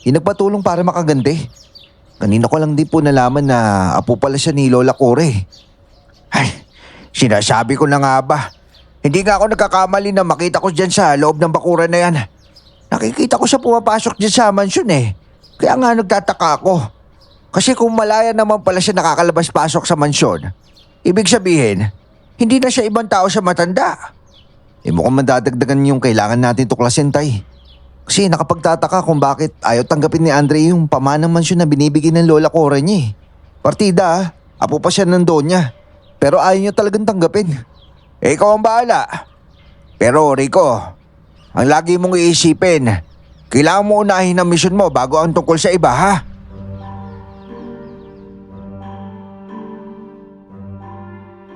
Yung nagpatulong para makagante. Kanina ko lang din po nalaman na apo pala siya ni Lola Core. Ay, sinasabi ko na nga ba. Hindi nga ako nagkakamali na makita ko dyan sa loob ng bakuran na yan. Nakikita ko siya pumapasok dyan sa mansyon eh. Kaya nga nagtataka ako. Kasi kung malaya naman pala siya nakakalabas-pasok sa mansyon, ibig sabihin, hindi na siya ibang tao sa matanda. Mukhang madadagdagan yung kailangan natin tuklasin, tay. Kasi nakapagtataka kung bakit ayaw tanggapin ni Andre yung pamanang mansyon na binibigay ng Lola Cora niya eh. Partida, apo pa siya ng donya. Pero ayaw niyo talagang tanggapin. Ikaw ang bahala. Pero Rico, ang lagi mong iisipin, kailangan mo unahin ang misyon mo bago ang tungkol sa iba, ha?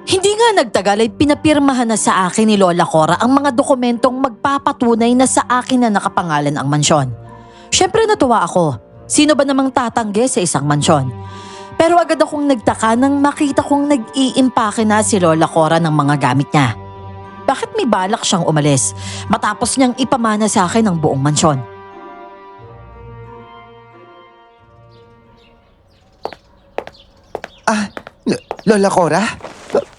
Hindi nga nagtagal ay pinapirmahan na sa akin ni Lola Cora ang mga dokumentong magpapatunay na sa akin na nakapangalan ang mansyon. Siyempre natuwa ako. Sino ba namang tatanggi sa isang mansyon? Pero agad akong nagtaka nang makita kong nag-iimpake na si Lola Cora ng mga gamit niya. Bakit may balak siyang umalis matapos niyang ipamana sa akin ang buong mansyon? Lola Cora?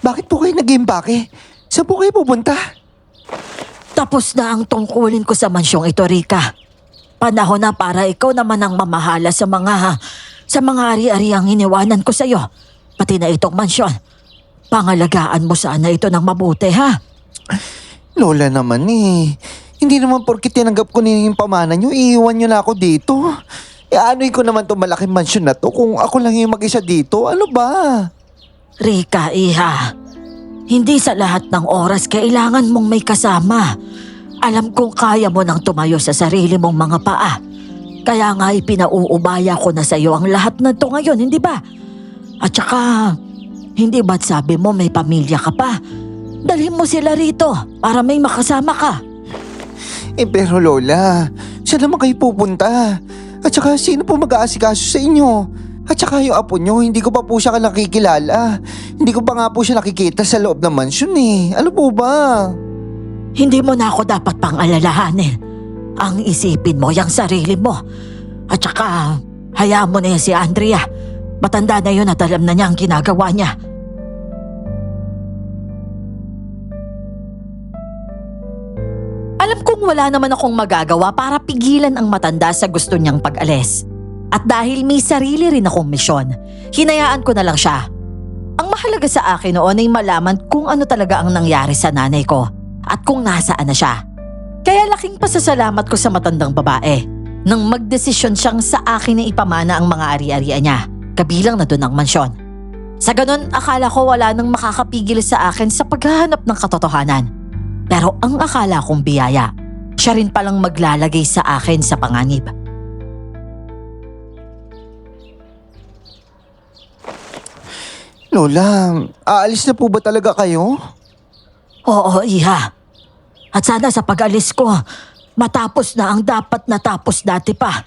Bakit po kayo nag-iimpake? Saan po kayo pupunta? Tapos na ang tungkulin ko sa mansyong ito, Rika. Panahon na para ikaw naman ang mamahala sa mga ari-ariang iniwanan ko sa'yo. Pati na itong mansyon. Pangalagaan mo sana ito ng mabuti, ha? Lola naman eh. Hindi naman porkit tinanggap ko yung pamana nyo, iiwan nyo na ako dito. Ano'y ko naman itong malaking mansyon na to kung ako lang yung mag-isa dito. Ano ba? Rika, iha. Hindi sa lahat ng oras kailangan mong may kasama. Alam kong kaya mo nang tumayo sa sarili mong mga paa. Kaya nga ipinauubaya ko na sa iyo ang lahat na ito ngayon, hindi ba? At saka, hindi ba't sabi mo may pamilya ka pa? Dalhin mo sila rito para may makasama ka. Pero Lola, saan naman kayo pupunta? At saka sino po mag-aasikaso sa inyo? At saka yung apo nyo, hindi ko pa po siya nakikilala. Hindi ko pa nga po siya nakikita sa loob ng mansyon eh. Ano po ba? Hindi mo na ako dapat pang alalahanin. Ang isipin mo yung sarili mo. At saka, hayaan mo na yan si Andrea. Matanda na yun at alam na niya ang ginagawa niya. Alam kong wala naman akong magagawa para pigilan ang matanda sa gusto niyang pag-alis. At dahil may sarili rin akong misyon, hinayaan ko na lang siya. Ang mahalaga sa akin noon ay malaman kung ano talaga ang nangyari sa nanay ko at kung nasaan na siya. Kaya laking pasasalamat ko sa matandang babae nang magdesisyon siyang sa akin na ipamana ang mga ari-arian niya, kabilang na doon ang mansyon. Sa ganun, akala ko wala nang makakapigil sa akin sa paghahanap ng katotohanan. Pero ang akala kong biyaya, siya rin palang maglalagay sa akin sa panganib. Lola, aalis na po ba talaga kayo? Oo, iha. At sana sa pag-alis ko, matapos na ang dapat natapos dati pa.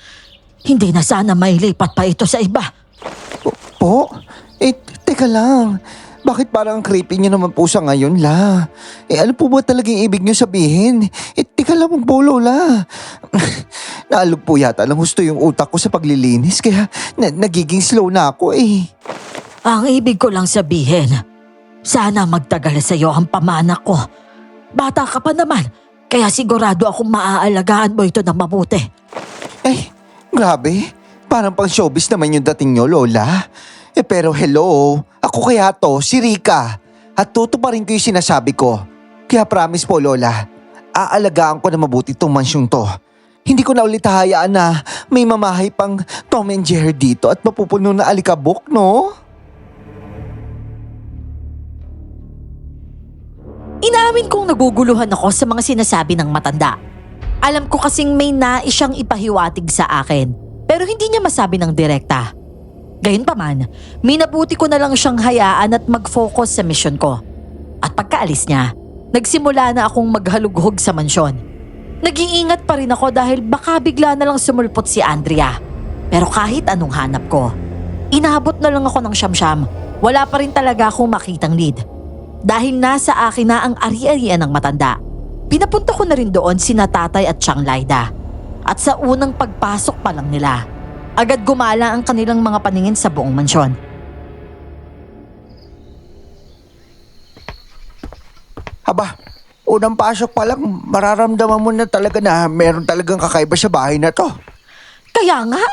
Hindi na sana may lipat pa ito sa iba. Po? Teka lang. Bakit parang creepy niyo naman po sa ngayon, La? Ano po ba talagang ibig niyo sabihin? Teka lang po, Lola. Naalog po yata ng husto yung utak ko sa paglilinis, kaya nagiging slow na ako eh. Ang ibig ko lang sabihin, sana magtagal sa iyo ang pamana ko. Bata ka pa naman, kaya sigurado akong maaalagaan mo ito ng mabuti. Grabe. Parang pang showbiz naman yung dating nyo, Lola. Pero hello, ako kaya to, si Rika. At tutuparin ko yung sinasabi ko. Kaya promise po, Lola, aalagaan ko na mabuti itong mansyong to. Hindi ko na ulit hahayaan na may mamahay pang Tom and Jerry dito at mapupuno na alikabok, no? Inamin kong naguguluhan ako sa mga sinasabi ng matanda. Alam ko kasing may nais siyang ipahiwatig sa akin, pero hindi niya masabi ng direkta. Gayunpaman, minabuti ko na lang siyang hayaan at mag-focus sa misyon ko. At pagkaalis niya, nagsimula na akong maghalughog sa mansyon. Nag-iingat pa rin ako dahil baka bigla na lang sumulpot si Andrea. Pero kahit anong hanap ko, inaabot na lang ako ng siyam-siyam. Wala pa rin talaga akong makitang lead. Dahil nasa akin na ang ari-arian ng matanda, pinapunta ko na rin doon sina Tatay at Tiang Laida. At sa unang pagpasok pa lang nila, agad gumala ang kanilang mga paningin sa buong mansyon. Aba, unang pasok pa lang, mararamdaman mo na talaga na meron talagang kakaiba sa bahay na to. Kaya nga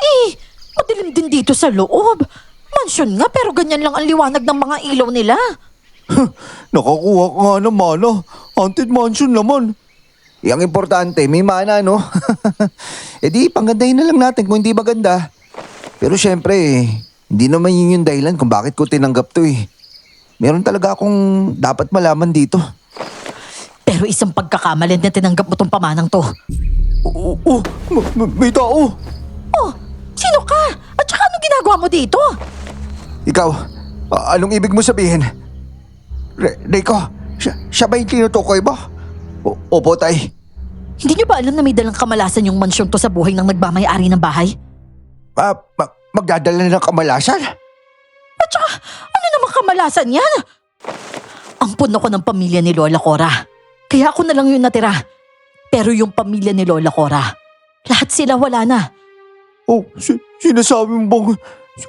madilim din dito sa loob. Mansyon nga pero ganyan lang ang liwanag ng mga ilaw nila. Nakakuha ka nga ng mana. Haunted mansion naman. Yang importante, may mana, no? E di, panggandahin na lang natin kung hindi maganda. Pero syempre, hindi naman yun yung dahilan kung bakit ko tinanggap to eh. Meron talaga akong dapat malaman dito. Pero isang pagkakamali na tinanggap mo tong pamanang to. May tao. Oh, sino ka? At saka anong ginagawa mo dito? Ikaw, anong ibig mo sabihin? Rico, siya ba yung tinutukoy mo? Opo, tay. Hindi niyo ba alam na may dalang kamalasan yung mansyon to sa buhay ng nagmamayari ng bahay? Magdadala ng kamalasan? At saka, ano namang kamalasan yan? Ampun ako ng pamilya ni Lola Cora. Kaya ako na lang yung natira. Pero yung pamilya ni Lola Cora, lahat sila wala na. Oh, sinasabi mo bang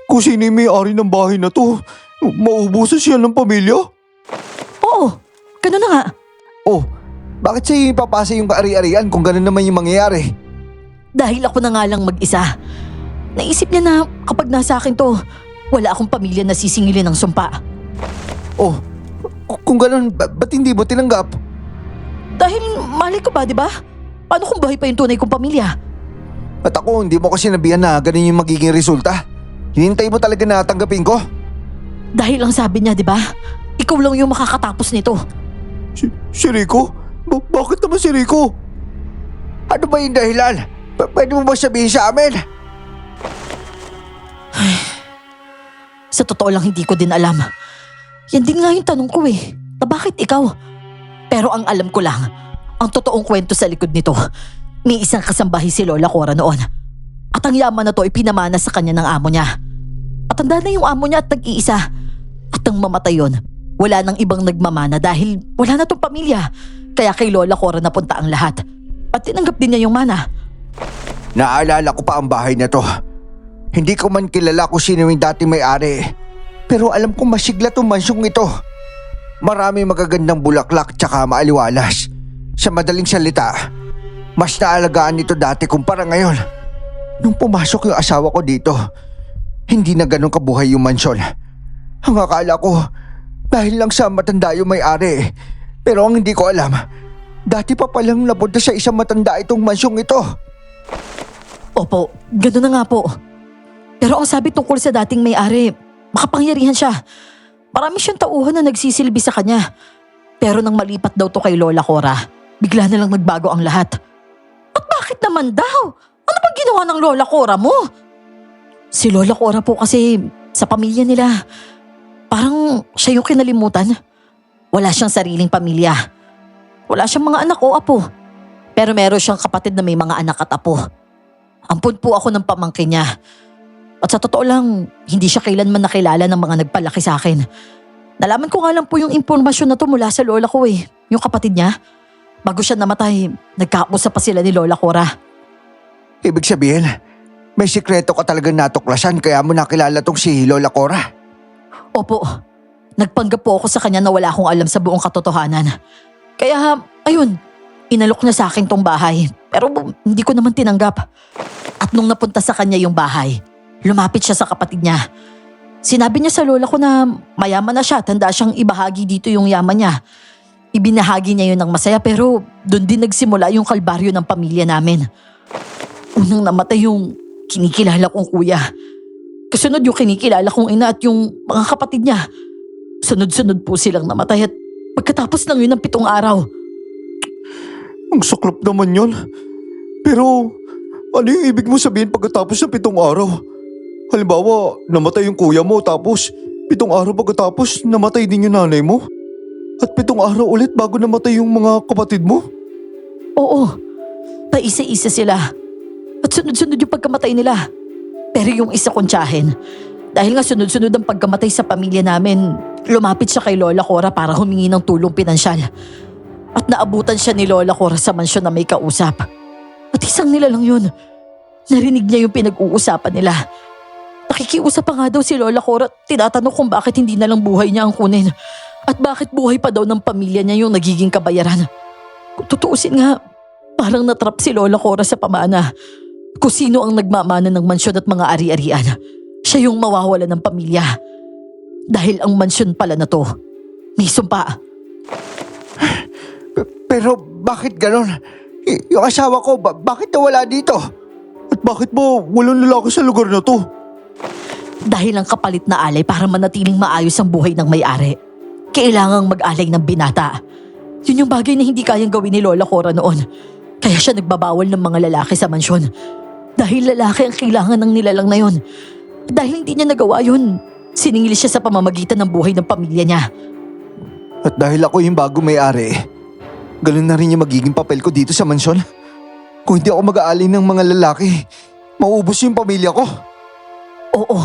kung sino yung may-ari ng bahay na to, maubusan siya ng pamilya? Oo, ganun na nga. Oh, bakit sa'yo ipapasa yung kaari-arian kung ganun naman yung mangyayari? Dahil ako na nga lang mag-isa. Naisip niya na kapag nasa akin to, wala akong pamilya na sisingilin ng sumpa. Oh, kung ganun, ba't hindi mo tinanggap? Dahil mali ko ba, di ba? Paano kung buhay pa yung tunay kong pamilya? At ako, hindi mo ko sinabihan na ganun yung magiging resulta. Hinintay mo talaga na tanggapin ko? Dahil ang sabi niya, di ba? Ikaw lang yung makakatapos nito. Si Rico? Bakit naman si Rico? Ano ba yung dahilan? Pwede mo ba sabihin sa amin? Sa totoo lang hindi ko din alam. Yan din nga yung tanong ko na bakit ikaw? Pero ang alam ko lang, ang totoong kwento sa likod nito, may isang kasambahay si Lola Cora noon. At ang yaman na to ay pinamana sa kanya ng amo niya. Matanda na yung amo niya at nag-iisa. At nang mamatay yun, wala nang ibang nagmamana dahil wala na tong pamilya. Kaya kay Lola Cora napunta ang lahat. At tinanggap din niya yung mana. Naalala ko pa ang bahay na to. Hindi ko man kilala kung sino yung dati may-ari. Pero alam kong masigla tong mansyong ito. Marami magagandang bulaklak tsaka maaliwalas. Sa madaling salita, mas naalagaan nito dati kumpara ngayon. Nung pumasok yung asawa ko dito, hindi na ganun kabuhay yung mansyon. Ang akala ko, dahil lang sa matanda yung may-ari. Pero ang hindi ko alam, dati pa palang napunta sa isang matanda itong mansyong ito. Opo, gano'n na nga po. Pero ang sabi tungkol sa dating may-ari, makapangyarihan siya. Marami siyang tauhan na nagsisilbi sa kanya. Pero nang malipat daw to kay Lola Cora, bigla na lang nagbago ang lahat. At bakit naman daw? Ano bang ginawa ng Lola Cora mo? Si Lola Cora po kasi sa pamilya nila, parang siya yung kinalimutan. Wala siyang sariling pamilya. Wala siyang mga anak o apo. Pero meron siyang kapatid na may mga anak at apo. Ampun po ako ng pamangkin niya. At sa totoo lang, hindi siya kailanman nakilala ng mga nagpalaki sa akin. Nalaman ko nga lang po yung impormasyon na to mula sa lola ko yung kapatid niya. Bago siya namatay, nagkausap pa sila ni Lola Cora. Ibig sabihin, may sikreto ka talagang natuklasan kaya mo nakilala tong si Lola Cora. Opo, nagpanggap po ako sa kanya na wala akong alam sa buong katotohanan. Kaya, ayun, inalok niya sa akin tong bahay. Pero hindi ko naman tinanggap. At nung napunta sa kanya yung bahay, lumapit siya sa kapatid niya. Sinabi niya sa lola ko na mayaman na siya, tanda siyang ibahagi dito yung yaman niya. Ibinahagi niya yun ng masaya pero doon din nagsimula yung kalbaryo ng pamilya namin. Unang namatay yung kinikilala kong kuya. Kasunod yung kinikilala kong ina at yung mga kapatid niya. Sunod-sunod po silang namatay at pagkatapos lang yun ng 7 araw. Ang saklap naman yun. Pero ano yung ibig mo sabihin pagkatapos ng 7 araw? Halimbawa, namatay yung kuya mo tapos 7 araw pagkatapos namatay din yung nanay mo? At 7 araw ulit bago namatay yung mga kapatid mo? Oo, paisa-isa sila. At sunod-sunod yung pagkamatay nila. Pero yung isa kong tiyahin, dahil nga sunod-sunod ang pagkamatay sa pamilya namin, lumapit siya kay Lola Cora para humingi ng tulong pinansyal. At naabutan siya ni Lola Cora sa mansyon na may kausap. At isang nila lang yun. Narinig niya yung pinag-uusapan nila. Nakikiusap pa nga daw si Lola Cora at tinatanong kung bakit hindi na lang buhay niya ang kunin. At bakit buhay pa daw ng pamilya niya yung nagiging kabayaran. Kung tutuusin nga, parang natrap si Lola Cora sa pamana. Kung sino ang nagmamana ng mansyon at mga ari-arian, siya yung mawawala ng pamilya. Dahil ang mansyon pala na to, may sumpa. Pero bakit ganon? Yung asawa ko, bakit nawala dito? At bakit ba walang lalaki sa lugar na to? Dahil ang kapalit na alay para manatiling maayos ang buhay ng may-ari, kailangang mag-alay ng binata. Yun yung bagay na hindi kayang gawin ni Lola Cora noon. Kaya siya nagbabawal ng mga lalaki sa mansyon. Dahil lalaki ang kailangan ng nilalang na yun. Dahil hindi niya nagawa yun, siningil siya sa pamamagitan ng buhay ng pamilya niya. At dahil ako yung bago may-ari, ganun na rin yung magiging papel ko dito sa mansyon. Kung hindi ako mag-aalay ng mga lalaki, mauubos yung pamilya ko. Oo,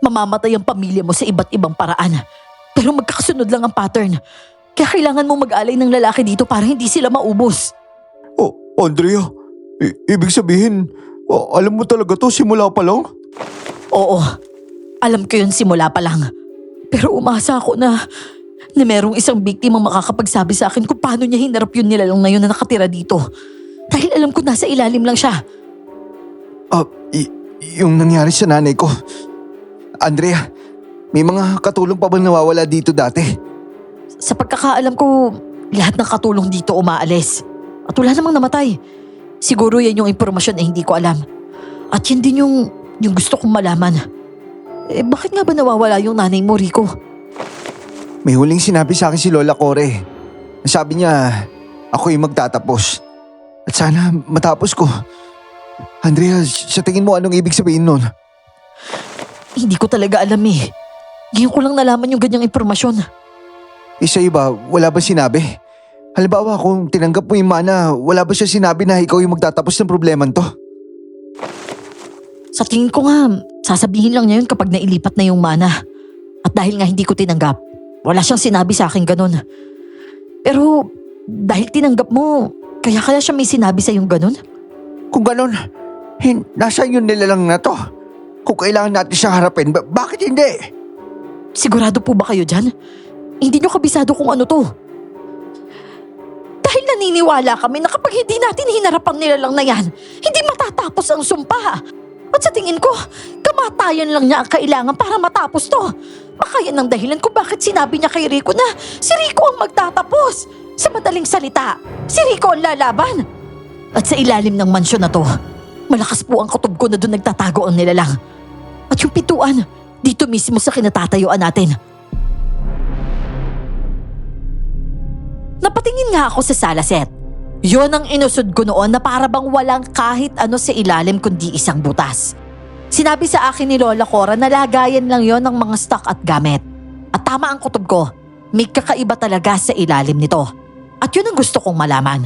mamamatay ang pamilya mo sa iba't ibang paraan. Pero magkakasunod lang ang pattern. Kaya kailangan mo mag-alay ng lalaki dito para hindi sila maubos. Oh, Andrea, ibig sabihin, alam mo talaga to simula pa lang? Oo, alam ko yun simula pa lang. Pero umasa ako na merong isang biktima makakapagsabi sa akin kung paano niya hinarap yun nilalang na yun na nakatira dito. Dahil alam ko nasa ilalim lang siya. Yung nangyari sa nanay ko. Andrea, may mga katulong pa bang nawawala dito dati? Sa pagkakaalam ko, lahat ng katulong dito umaalis. At wala namang namatay. Siguro yan yung impormasyon na hindi ko alam. At yun din yung gusto kong malaman. Bakit nga ba nawawala yung nanay mo, Rico? May huling sinabi sa akin si Lola Core. Sabi niya, ako yung magtatapos. At sana matapos ko. Andrea, sa tingin mo anong ibig sabihin nun? Hindi ko talaga alam eh. Ngayon ko lang nalaman yung ganyang impormasyon. Sa iba, wala ba sinabi? Halimbawa, kung tinanggap mo yung mana, wala ba siya sinabi na ikaw yung magtatapos ng problemang to? Sa tingin ko nga, sasabihin lang niya yun kapag nailipat na yung mana. At dahil nga hindi ko tinanggap, wala siyang sinabi sa akin ganun. Pero dahil tinanggap mo, kaya siya may sinabi sa yung ganun? Kung ganon, nasa yun nila lang na to. Kung kailangan natin siyang harapin, bakit hindi? Sigurado po ba kayo dyan? Hindi nyo kabisado kung ano to. Dahil naniniwala kami na kapag hindi natin hinarapan nila lang na yan, hindi matatapos ang sumpa. At sa tingin ko, kamatayan lang niya ang kailangan para matapos to. Baka yan ang dahilan kung bakit sinabi niya kay Rico na si Rico ang magtatapos. Sa madaling salita, si Rico ang lalaban. At sa ilalim ng mansyon na to, malakas po ang kutob ko na doon nagtatago ang nilalang. At yung pituan, dito mismo sa kinatatayuan natin. Napatingin nga ako sa salaset. Yon ang inusod ko noon na para bang walang kahit ano sa ilalim kundi isang butas. Sinabi sa akin ni Lola Cora na lagayan lang yon ng mga stock at gamit. At tama ang kutob ko, may kakaiba talaga sa ilalim nito. At yun ang gusto kong malaman.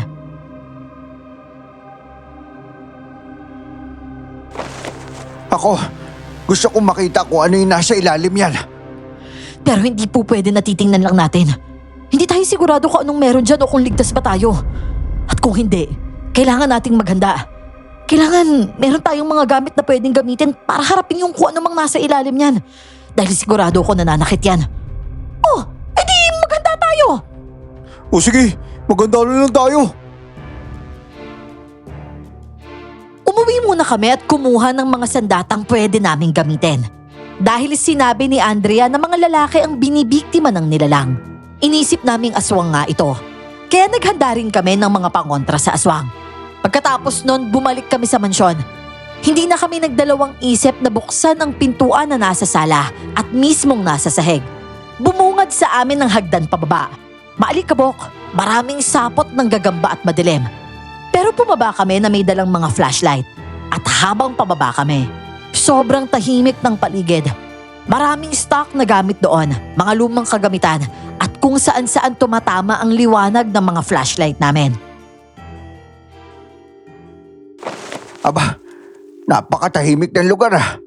Ako, gusto kong makita kung ano yung nasa ilalim yan. Pero hindi po pwede na titingnan lang natin. Hindi tayo sigurado kung anong meron dyan o kung ligtas ba tayo. At kung hindi, kailangan nating maghanda. Kailangan meron tayong mga gamit na pwedeng gamitin para harapin yung kung ano mang nasa ilalim yan. Dahil sigurado ko nananakit yan. Oh, edi maghanda tayo! O sige, maganda na lang tayo. Umuwi muna kami at kumuha ng mga sandatang pwede naming gamitin. Dahil sinabi ni Andrea na mga lalaki ang binibiktima ng nilalang. Inisip naming aswang nga ito. Kaya naghanda rin kami ng mga pangontra sa aswang. Pagkatapos nun, bumalik kami sa mansyon. Hindi na kami nagdalawang isip na buksan ang pintuan na nasa sala at mismong nasa sahig. Bumungad sa amin ng hagdan pababa. Maalikabok, maraming sapot ng gagamba at madilim. Pero pumaba kami na may dalang mga flashlight. At habang pababa kami, sobrang tahimik ng paligid. Maraming stock na gamit doon, mga lumang kagamitan, at kung saan-saan tumatama ang liwanag ng mga flashlight namin. Aba, napakatahimik ng lugar ah.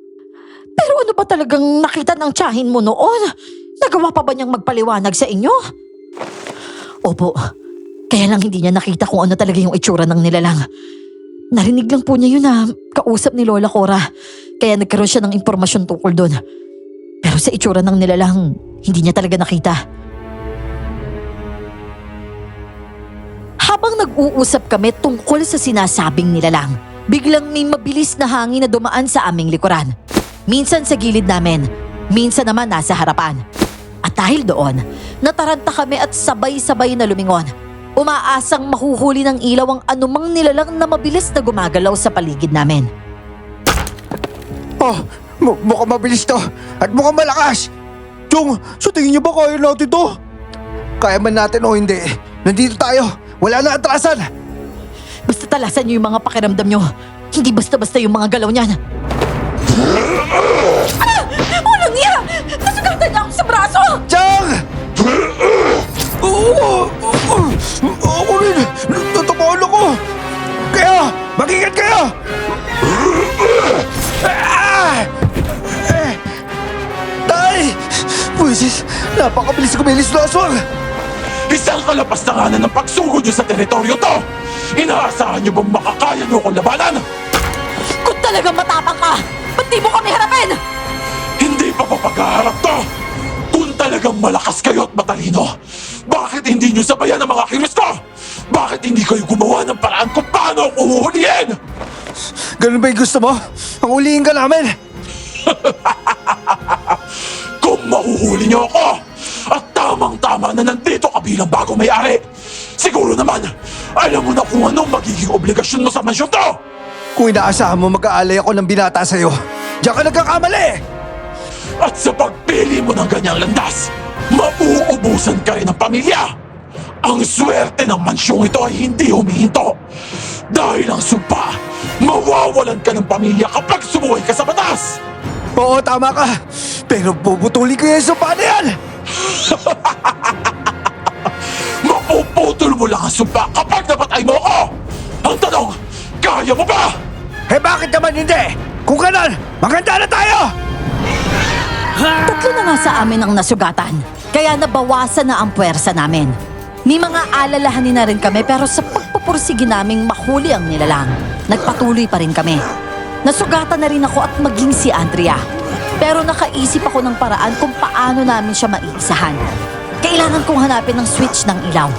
Pero ano ba talagang nakita ng tiyahin mo noon? Nagawa pa ba niyang magpaliwanag sa inyo? Opo, kaya lang hindi niya nakita kung ano talaga yung itsura ng nilalang. Narinig lang po niya yun na kausap ni Lola Cora, kaya nagkaroon siya ng impormasyon tungkol doon. Pero sa itsura ng nilalang, hindi niya talaga nakita. Habang nag-uusap kami tungkol sa sinasabing nilalang, biglang may mabilis na hangin na dumaan sa aming likuran. Minsan sa gilid namin, minsan naman nasa harapan. At dahil doon, nataranta kami at sabay-sabay na lumingon. Umaasang mahuhuli ng ilaw ang anumang nilalang na mabilis na gumagalaw sa paligid namin. Oh, mukhang mabilis to at mukhang malakas. Chong, sa tingin niyo ba kaya natin to? Kaya man natin o hindi, nandito tayo. Wala na atrasan. Basta talasan niyo yung mga pakiramdam niyo. Hindi basta-basta yung mga galaw niyan. Ah! Walang niya! Nasugatan niya ako sa braso! Chang! Ako rin, natamaan ako. Kayo! Mag-ingat kayo! Tay! Pwisis, napakabilis kumilis na aswang. Isang kalapastanganan ng pagsugod nyo sa teritoryo to! Inaasahan nyo bang makakaya nyo akong labanan? Kung talagang matapang ka, ba't di mo kami harapin? Hindi pa papaghaharap to! Kung talagang malakas kayo at matalino, bakit hindi nyo sabayan ang mga kilos ko? Bakit hindi kayo gumawa ng paraan kung paano ako uhulihin? Ganun ba yung gusto mo? Ang ulihin ka namin! Kung mahuhuli nyo ako, at tamang-tama na nandito ka bilang bagong may-ari, siguro naman, alam mo na kung anong magiging obligasyon mo sa mansyon to! Kung inaasahan mo mag-aalay ako ng binata sa'yo, diyan ka nagkakamali! At sa pagpili mo ng ganyang landas, mauubusan ka rin ng pamilya! Ang swerte ng mansyong ito ay hindi humihinto. Dahil ang sumpa, mawawalan ka ng pamilya kapag sumuhay ka sa batas! Oo, tama ka. Pero bubutuli ko yung sumpa na yan! Mapuputol mo lang ang sumpa kapag napatay mo ako! Ang tanong, kaya mo ba? Eh bakit naman hindi? Kung ganun, maganda na tayo! Tatlo na nga sa amin ang nasugatan, kaya nabawasan na ang puwersa namin. May mga alalahanin na rin kami pero sa pagpupursige naming mahuli ang nilalang, nagpatuloy pa rin kami. Nasugatan na rin ako at maging si Andrea. Pero nakaisip ako ng paraan kung paano namin siya maiisahan. Kailangan kong hanapin ang switch ng ilaw.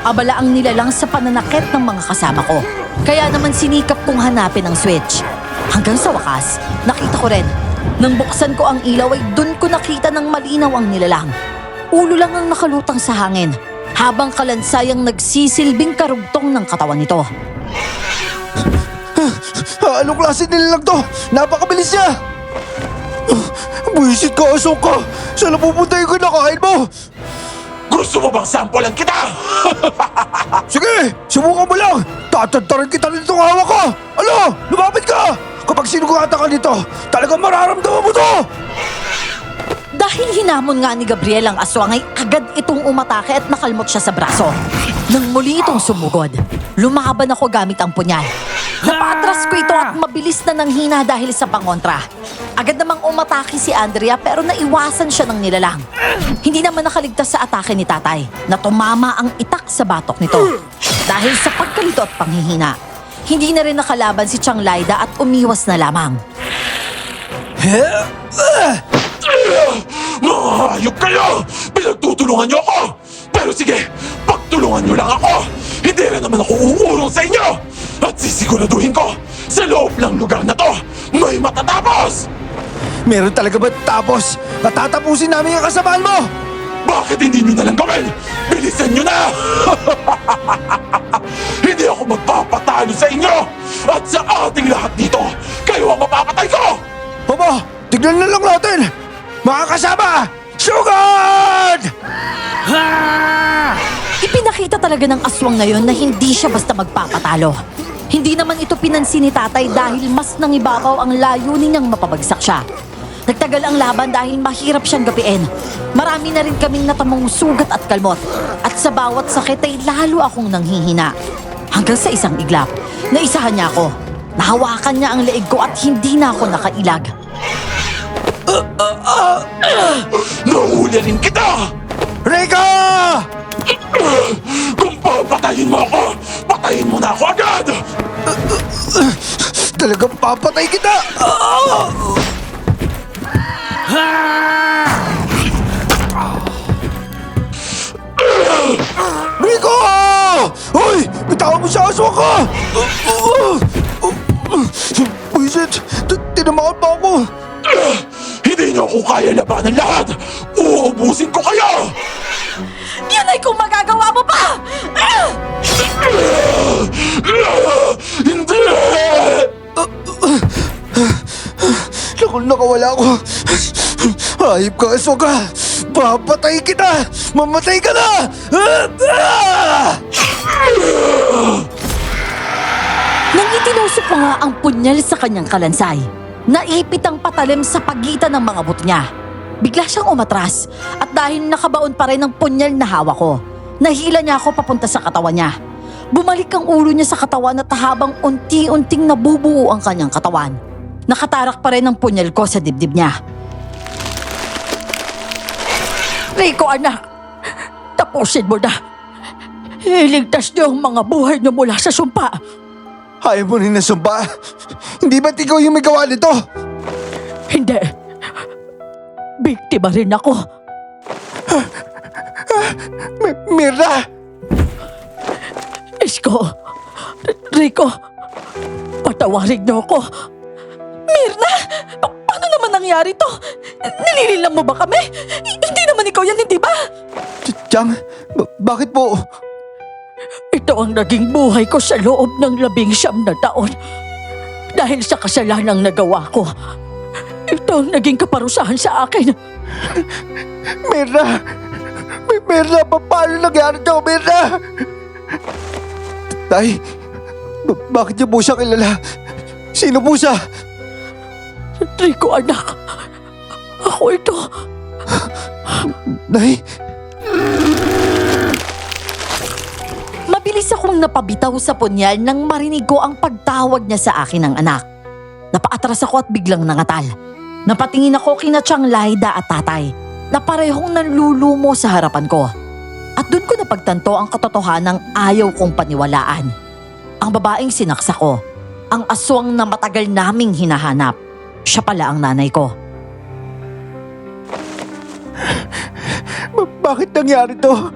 Abala ang nilalang sa pananakit ng mga kasama ko. Kaya naman sinikap kong hanapin ang switch. Hanggang sa wakas, nakita ko rin. Nang buksan ko ang ilaw ay dun ko nakita ng malinaw ang nilalang. Ulo lang ang nakalutang sa hangin, habang kalansayang nagsisilbing karugtong ng katawan nito. Anong klase nilalang to? Napakabilis niya! Buwisit ka, aswang ka. Saan napupunta yung kinakain mo? Gusto mo bang sampulan kita? Sige, subukan mo lang! Tatantarin kita nito ng hawak ko! Ano? Lumapit ka! Kapag sinugatan ka nito, talagang mararamdaman mo to! Dahil hinamon nga ni Gabriel ang aswang ay agad itong umatake at nakalmot siya sa braso. Nang muli itong sumugod, lumaban ako gamit ang punyal. Napatras ko ito at mabilis na nanghina dahil sa pangontra. Agad namang umatake si Andrea pero naiwasan siya ng nilalang. Hindi naman nakaligtas sa atake ni tatay na tumama ang itak sa batok nito. Dahil sa pagkalito at panghihina, hindi na rin nakalaban si Chang Laida at umiwas na lamang. Mga hayop kayo! Pinagtutulungan niyo ako! Pero sige, pagtulungan niyo lang ako! Hindi rin naman ako uurong sa inyo! At sisiguraduhin ko, sa loob ng lugar na to, may matatapos! Meron talaga ba tapos? At tatapusin namin yung kasamaan mo! Bakit hindi nyo na lang gawin? Bilisan nyo na! Hindi ako magpapatalo sa inyo! At sa ating lahat dito, kayo ang mapapatay ko! Aba, tignan na lang natin! Mga kasama, sugod! Ipinakita talaga ng aswang na yon na hindi siya basta magpapatalo. Hindi naman ito pinansin ni tatay dahil mas nangibabaw ang layunin niyang mapabagsak siya. Nagtagal ang laban dahil mahirap siyang gapiin. Marami na rin kaming natamong sugat at kalmot. At sa bawat sakit ay lalo akong nanghihina. Hanggang sa isang iglap, naisahan niya ako. Nahawakan niya ang leeg ko at hindi na ako nakailag. Nahuli rin kita! Rico! Kung papatayin mo ako, patayin mo na ako agad! Talagang papatay kita! Rico! Hoy! Bitawan mo sa aswang ka! Buisit! Tinamaan pa ako! Hindi niyo ako kaya labanan lahat! Uubusin ko kayo! Yun ay kung magagawa mo pa! Hindi! Nakawala ako! Hayop ka, aswang ka! Papatay kita! Mamatay ka na! Nang itinusok ko nga ang punyal sa kanyang kalansay, naipit ang patalim sa pagitan ng mga buto niya. Bigla siyang umatras at dahil nakabaon pa rin ang punyal na hawak ko, nahila niya ako papunta sa katawan niya. Bumalik ang ulo niya sa katawan at habang unti-unting nabubuo ang kanyang katawan, nakatarak pa rin ang punyal ko sa dibdib niya. Rico, anak, tapusin mo na. Iligtas niyo ang mga buhay niyo mula sa sumpa. Ayaw mo rin na sumpa? Hindi ba't ikaw yung may gawa nito? Hindi. Biktima rin ako. Mirna! Isko, Rico, patawarin niyo ako. Mirna, paano naman nangyari to? Nilililang mo ba kami? Hindi naman ikaw yan, hindi ba? Chang, bakit po? Ito ang naging buhay ko sa loob ng 19 na taon. Dahil sa kasalanang nagawa ko, ito ang naging kaparusahan sa akin. Mirna! Mirna, paano nangyari ito, Mirna? Tay, bakit niyo po siya kilala? Sino po siya? Rico, anak, ako ito. Nay, Mabilis akong napabitaw sa punyal nang marinig ko ang pagtawag niya sa akin ng anak. Napaatras ako at biglang nangatal. Napatingin ako kina Chang Laida at tatay na parehong nanlulumo sa harapan ko. At doon ko napagtanto ang katotohanang ayaw kong paniwalaan. Ang babaeng sinaksa ko, ang aswang na matagal naming hinahanap. Siya pala ang nanay ko. bakit nangyari to?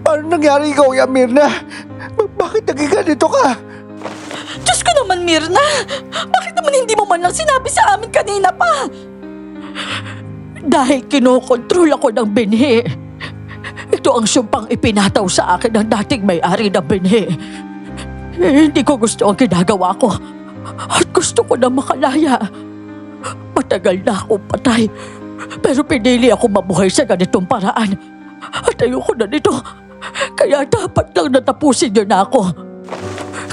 Paano nangyari ikaw, Mirna? Bakit naging ganito ka? Diyos ko naman, Mirna! Bakit naman hindi mo man lang sinabi sa amin kanina pa? Dahil kinokontrol ako ng binhi. Ito ang sumpang ipinataw sa akin ng dating may-ari ng binhi. Hindi ko gusto ang ginagawa ko. At gusto ko na makalaya. Matagal na akong patay. Pero pinili ako mabuhay sa ganitong paraan. At ayoko na nito. Kaya dapat lang natapusin niyo na ako.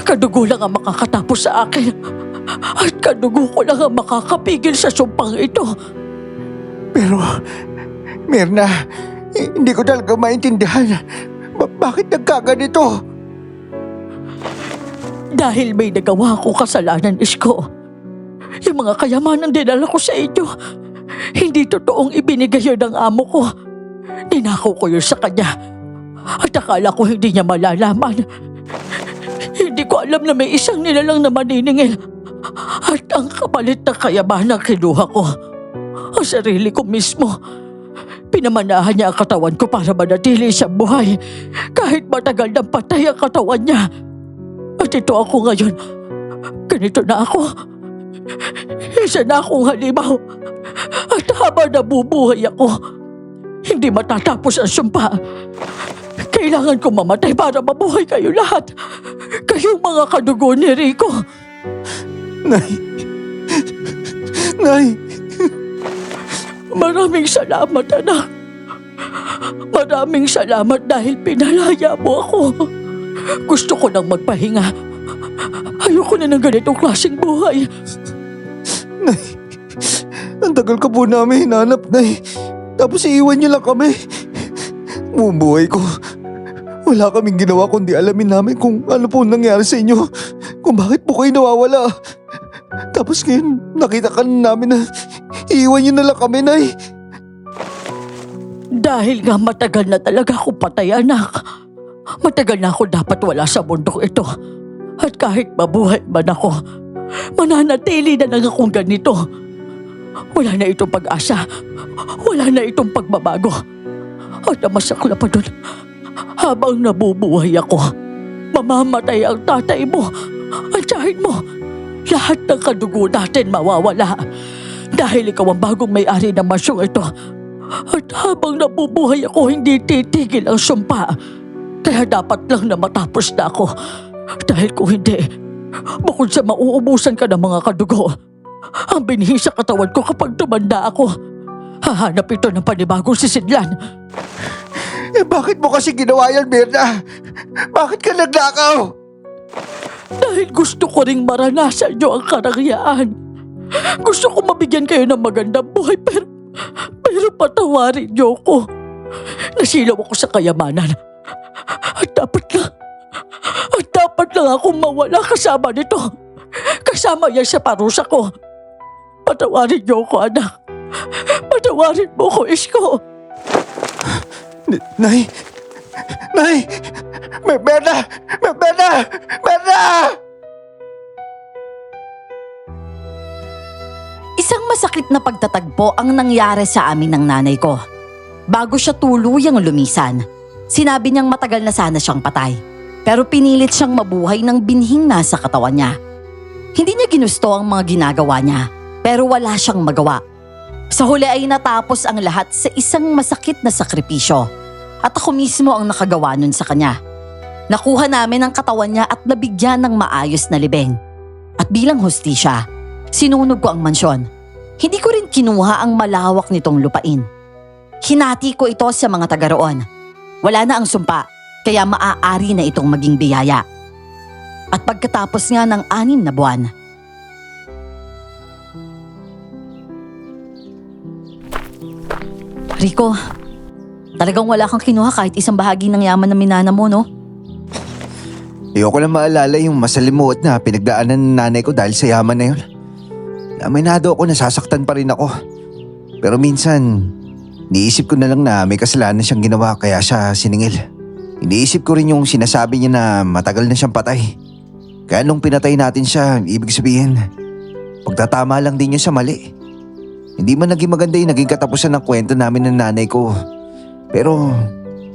Kadugo lang ang makakatapos sa akin. At kadugo ko lang ang makakapigil sa sumpang ito. Pero, Mirna, hindi ko talaga maintindihan. Bakit nagkaganito? Dahil may nagawa ko kasalanan, Isko. Yung mga kayamanan dinala ko sa inyo, hindi totoong ibinigay yun ng amo ko. Ninakaw ko yun sa kanya. At akala ko hindi niya malalaman. Hindi ko alam na may isang nilalang na maniningil. At ang kapalit na kayamanang kinuha ko, ang sarili ko mismo. Pinamanahan niya ang katawan ko para manatili siyang buhay. Kahit matagal nang patay ang katawan niya. At ito ako ngayon. Ganito na ako. Isa na akong halimaw. habang nabubuhay ako, hindi matatapos ang sumpa. Kailangan ko mamatay para mabuhay kayo lahat. Kayong mga kadugo ni Rico. Nay! Nay! Maraming salamat, anak. Maraming salamat dahil pinalaya mo ako. Gusto ko nang magpahinga. Ayoko na ng ganitong klaseng buhay. Nay! Ang tagal ka po namin hinanap, Nay. Tapos iiwan niyo lang kami. Buong buhay ko, wala kaming ginawa kundi alamin namin kung ano po nangyari sa inyo. Kung bakit po kayo nawawala. Tapos ngayon, nakita ka na namin na iiwan niyo na lang kami, Nay. Dahil nga matagal na talaga ako patay, anak. Matagal na ako dapat wala sa mundong ito. At kahit mabuhay man ako, mananatili na lang akong ganito. Wala na itong pag-asa. Wala na itong pagbabago. At ang masakla pa doon, habang nabubuhay ako, mamamatay ang tatay mo, ang tiyahin mo. Lahat ng kadugo natin mawawala. Dahil ikaw ang bagong may-ari ng masyong ito. At habang nabubuhay ako, hindi titigil ang sumpa. Kaya dapat lang na matapos na ako. Dahil kung hindi, bukod sa mauubusan ka ng mga kadugo, ang binhi sa katawan ko kapag tumanda ako, hahanap ito ng panibagong sisidlan. Eh bakit mo kasi ginawa yan, Mirna? Bakit ka nagnakaw? Dahil gusto ko ring maranasan niyo ang karangyaan. Gusto ko mabigyan kayo ng magandang buhay, pero patawarin niyo ako. Nasilaw ako sa kayamanan. At dapat lang akong mawala kasama nito. Kasama yan sa parusa ko. Patawarin niyo ako, anak. Patawarin mo ko, Isko. Nay! Nay! Mirna! Mirna! Mirna! Isang masakit na pagtatagpo ang nangyari sa amin ng nanay ko. Bago siya tuluyang lumisan, sinabi niyang matagal na sana siyang patay. Pero pinilit siyang mabuhay ng binhing nasa katawan niya. Hindi niya ginusto ang mga ginagawa niya, pero wala siyang magawa. Sa huli ay natapos ang lahat sa isang masakit na sakripisyo. At ako mismo ang nakagawa nun sa kanya. Nakuha namin ang katawan niya at nabigyan ng maayos na libing. At bilang hustisya, sinunog ko ang mansyon. Hindi ko rin kinuha ang malawak nitong lupain. Hinati ko ito sa mga taga roon. Wala na ang sumpa, kaya maaari na itong maging biyaya. At pagkatapos nga ng 6 na buwan, Rico, talagang wala kang kinuha kahit isang bahagi ng yaman na minana mo, no? Ayoko lang maalala yung masalimuot na pinagdaanan ng nanay ko dahil sa yaman na yun. Aminado ako, nasasaktan pa rin ako. Pero minsan, niisip ko na lang na may kasalanan siyang ginawa kaya siya siningil. Iniisip ko rin yung sinasabi niya na matagal na siyang patay. Kaya nung pinatay natin siya, ibig sabihin, pagtatama lang din yun sa mali. Hindi man naging maganda yung naging katapusan ng kwento namin ng nanay ko. Pero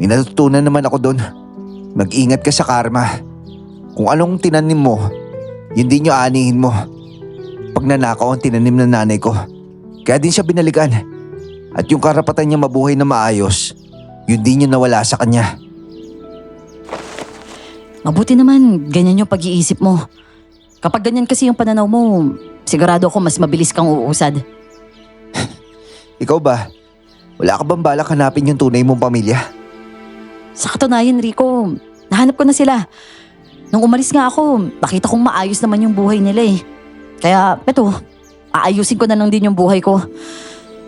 may natutunan naman ako doon. Mag-ingat ka sa karma. Kung anong tinanim mo, yun din yung aanihin mo. Pag nanakaw ang tinanim ng nanay ko, kaya din siya binalikan. At yung karapatan niya mabuhay na maayos, yun din yung nawala sa kanya. Mabuti naman, ganyan yung pag-iisip mo. Kapag ganyan kasi yung pananaw mo, sigurado ako mas mabilis kang uusad. Ikaw ba? Wala ka bang balak hanapin yung tunay mong pamilya? Sa katunayan, Rico, nahanap ko na sila. Nung umalis nga ako, nakita kong maayos naman yung buhay nila eh. Kaya, eto, aayusin ko na lang din yung buhay ko.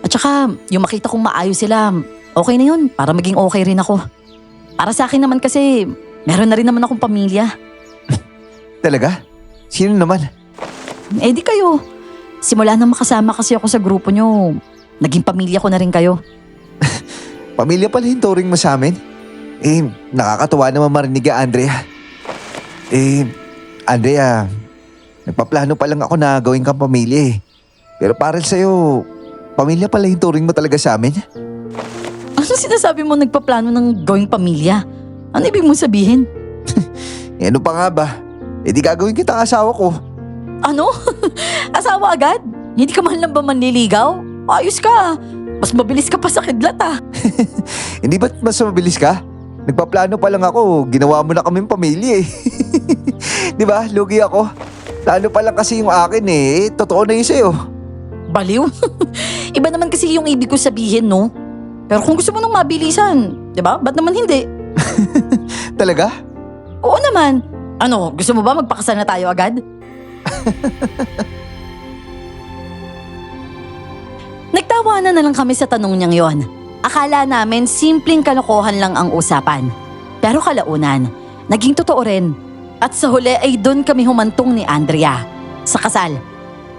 At saka, yung makita kong maayos sila, okay na yun, para maging okay rin ako. Para sa akin naman kasi, meron na rin naman akong pamilya. Talaga? Sino naman? Eh di kayo. Simula nang makasama kasi ako sa grupo nyo, naging pamilya ko na rin kayo. Pamilya pala yung turing mo sa amin? Eh, nakakatuwa naman marinig ka, Andrea. Andrea, nagpaplano pa lang ako na gawin kang pamilya eh. Pero para sa'yo, pamilya pala yung turing mo talaga sa amin? Ano sinasabi mo nagpaplano ng gawing pamilya? Ano ibig mong sabihin? Eh, ano pa nga ba? Eh di gagawin kita asawa ko. Ano? Asawa agad? Hindi ka man lang ba manliligaw? Ayos ka. Mas mabilis ka pa sa kidlat ah. Hindi ba't mas mabilis ka? Nagpaplano pa lang ako, ginawa mo na kaming pamilya eh. Di ba? Lugi ako. Plano pa lang kasi yung akin eh. Totoo na yun sa'yo. Baliw. Iba naman kasi yung ibig ko sabihin, no? Pero kung gusto mo nang mabilisan, di ba? Ba't naman hindi? Talaga? Oo naman. Ano, gusto mo ba magpakasal na tayo agad? Nagtawanan na lang kami sa tanong niyang yon. Akala namin simpleng kalokohan lang ang usapan. Pero kalaunan, naging totoo rin. At sa huli ay doon kami humantong ni Andrea. Sa kasal.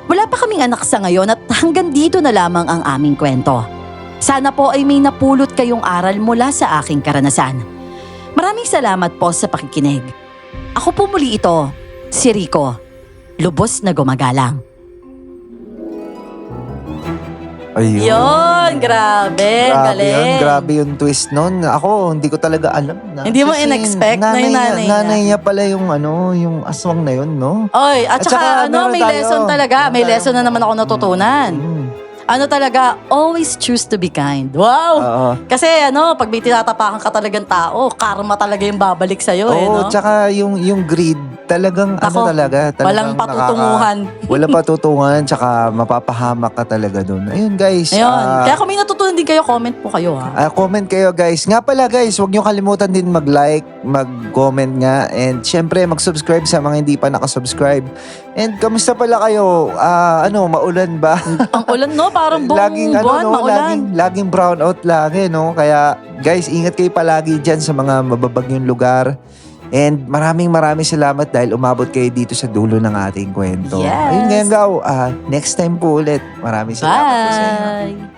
Wala pa kaming anak sa ngayon at hanggang dito na lamang ang aming kwento. Sana po ay may napulot kayong aral mula sa aking karanasan. Maraming salamat po sa pakikinig. Ako po muli ito, si Rico. Lubos na gumagalang. Ayun. Yun, grabe, galing. Yun, grabe yung twist nun. Ako, hindi ko talaga alam. Hindi mo Kasi in-expect na yung nanay niya. Nanay niya pala yung yung aswang na yun, no? Oy, at At saka saka, meron may tayo. lesson talaga. May Meron lesson na naman ako natutunan. Ano talaga, always choose to be kind. Wow! Oo. Kasi pag may tinatapakan ka talagang tao, karma talaga yung babalik sa'yo Oo, no? tsaka yung greed, talagang Ako, talagang walang patutunguhan. Walang patutunguhan, tsaka mapapahamak ka talaga dun. Ayun guys. Ayun. Kaya kung may natutunan din kayo, comment po kayo ha. Comment kayo guys. Nga pala guys, huwag nyo kalimutan din mag-like, mag-comment nga, and syempre mag-subscribe sa mga hindi pa nakasubscribe. And kamusta pala kayo? Maulan ba? Ang ulan no, parang buong laging buwan, maulan. laging brown out lagi, no? Kaya guys, ingat kayo palagi dyan sa mga mababagyong lugar. And maraming salamat dahil umabot kayo dito sa dulo ng ating kwento. Yes. Ayun ngayon, Gaw. Next time po ulit. Maraming salamat po sa inyo. Bye!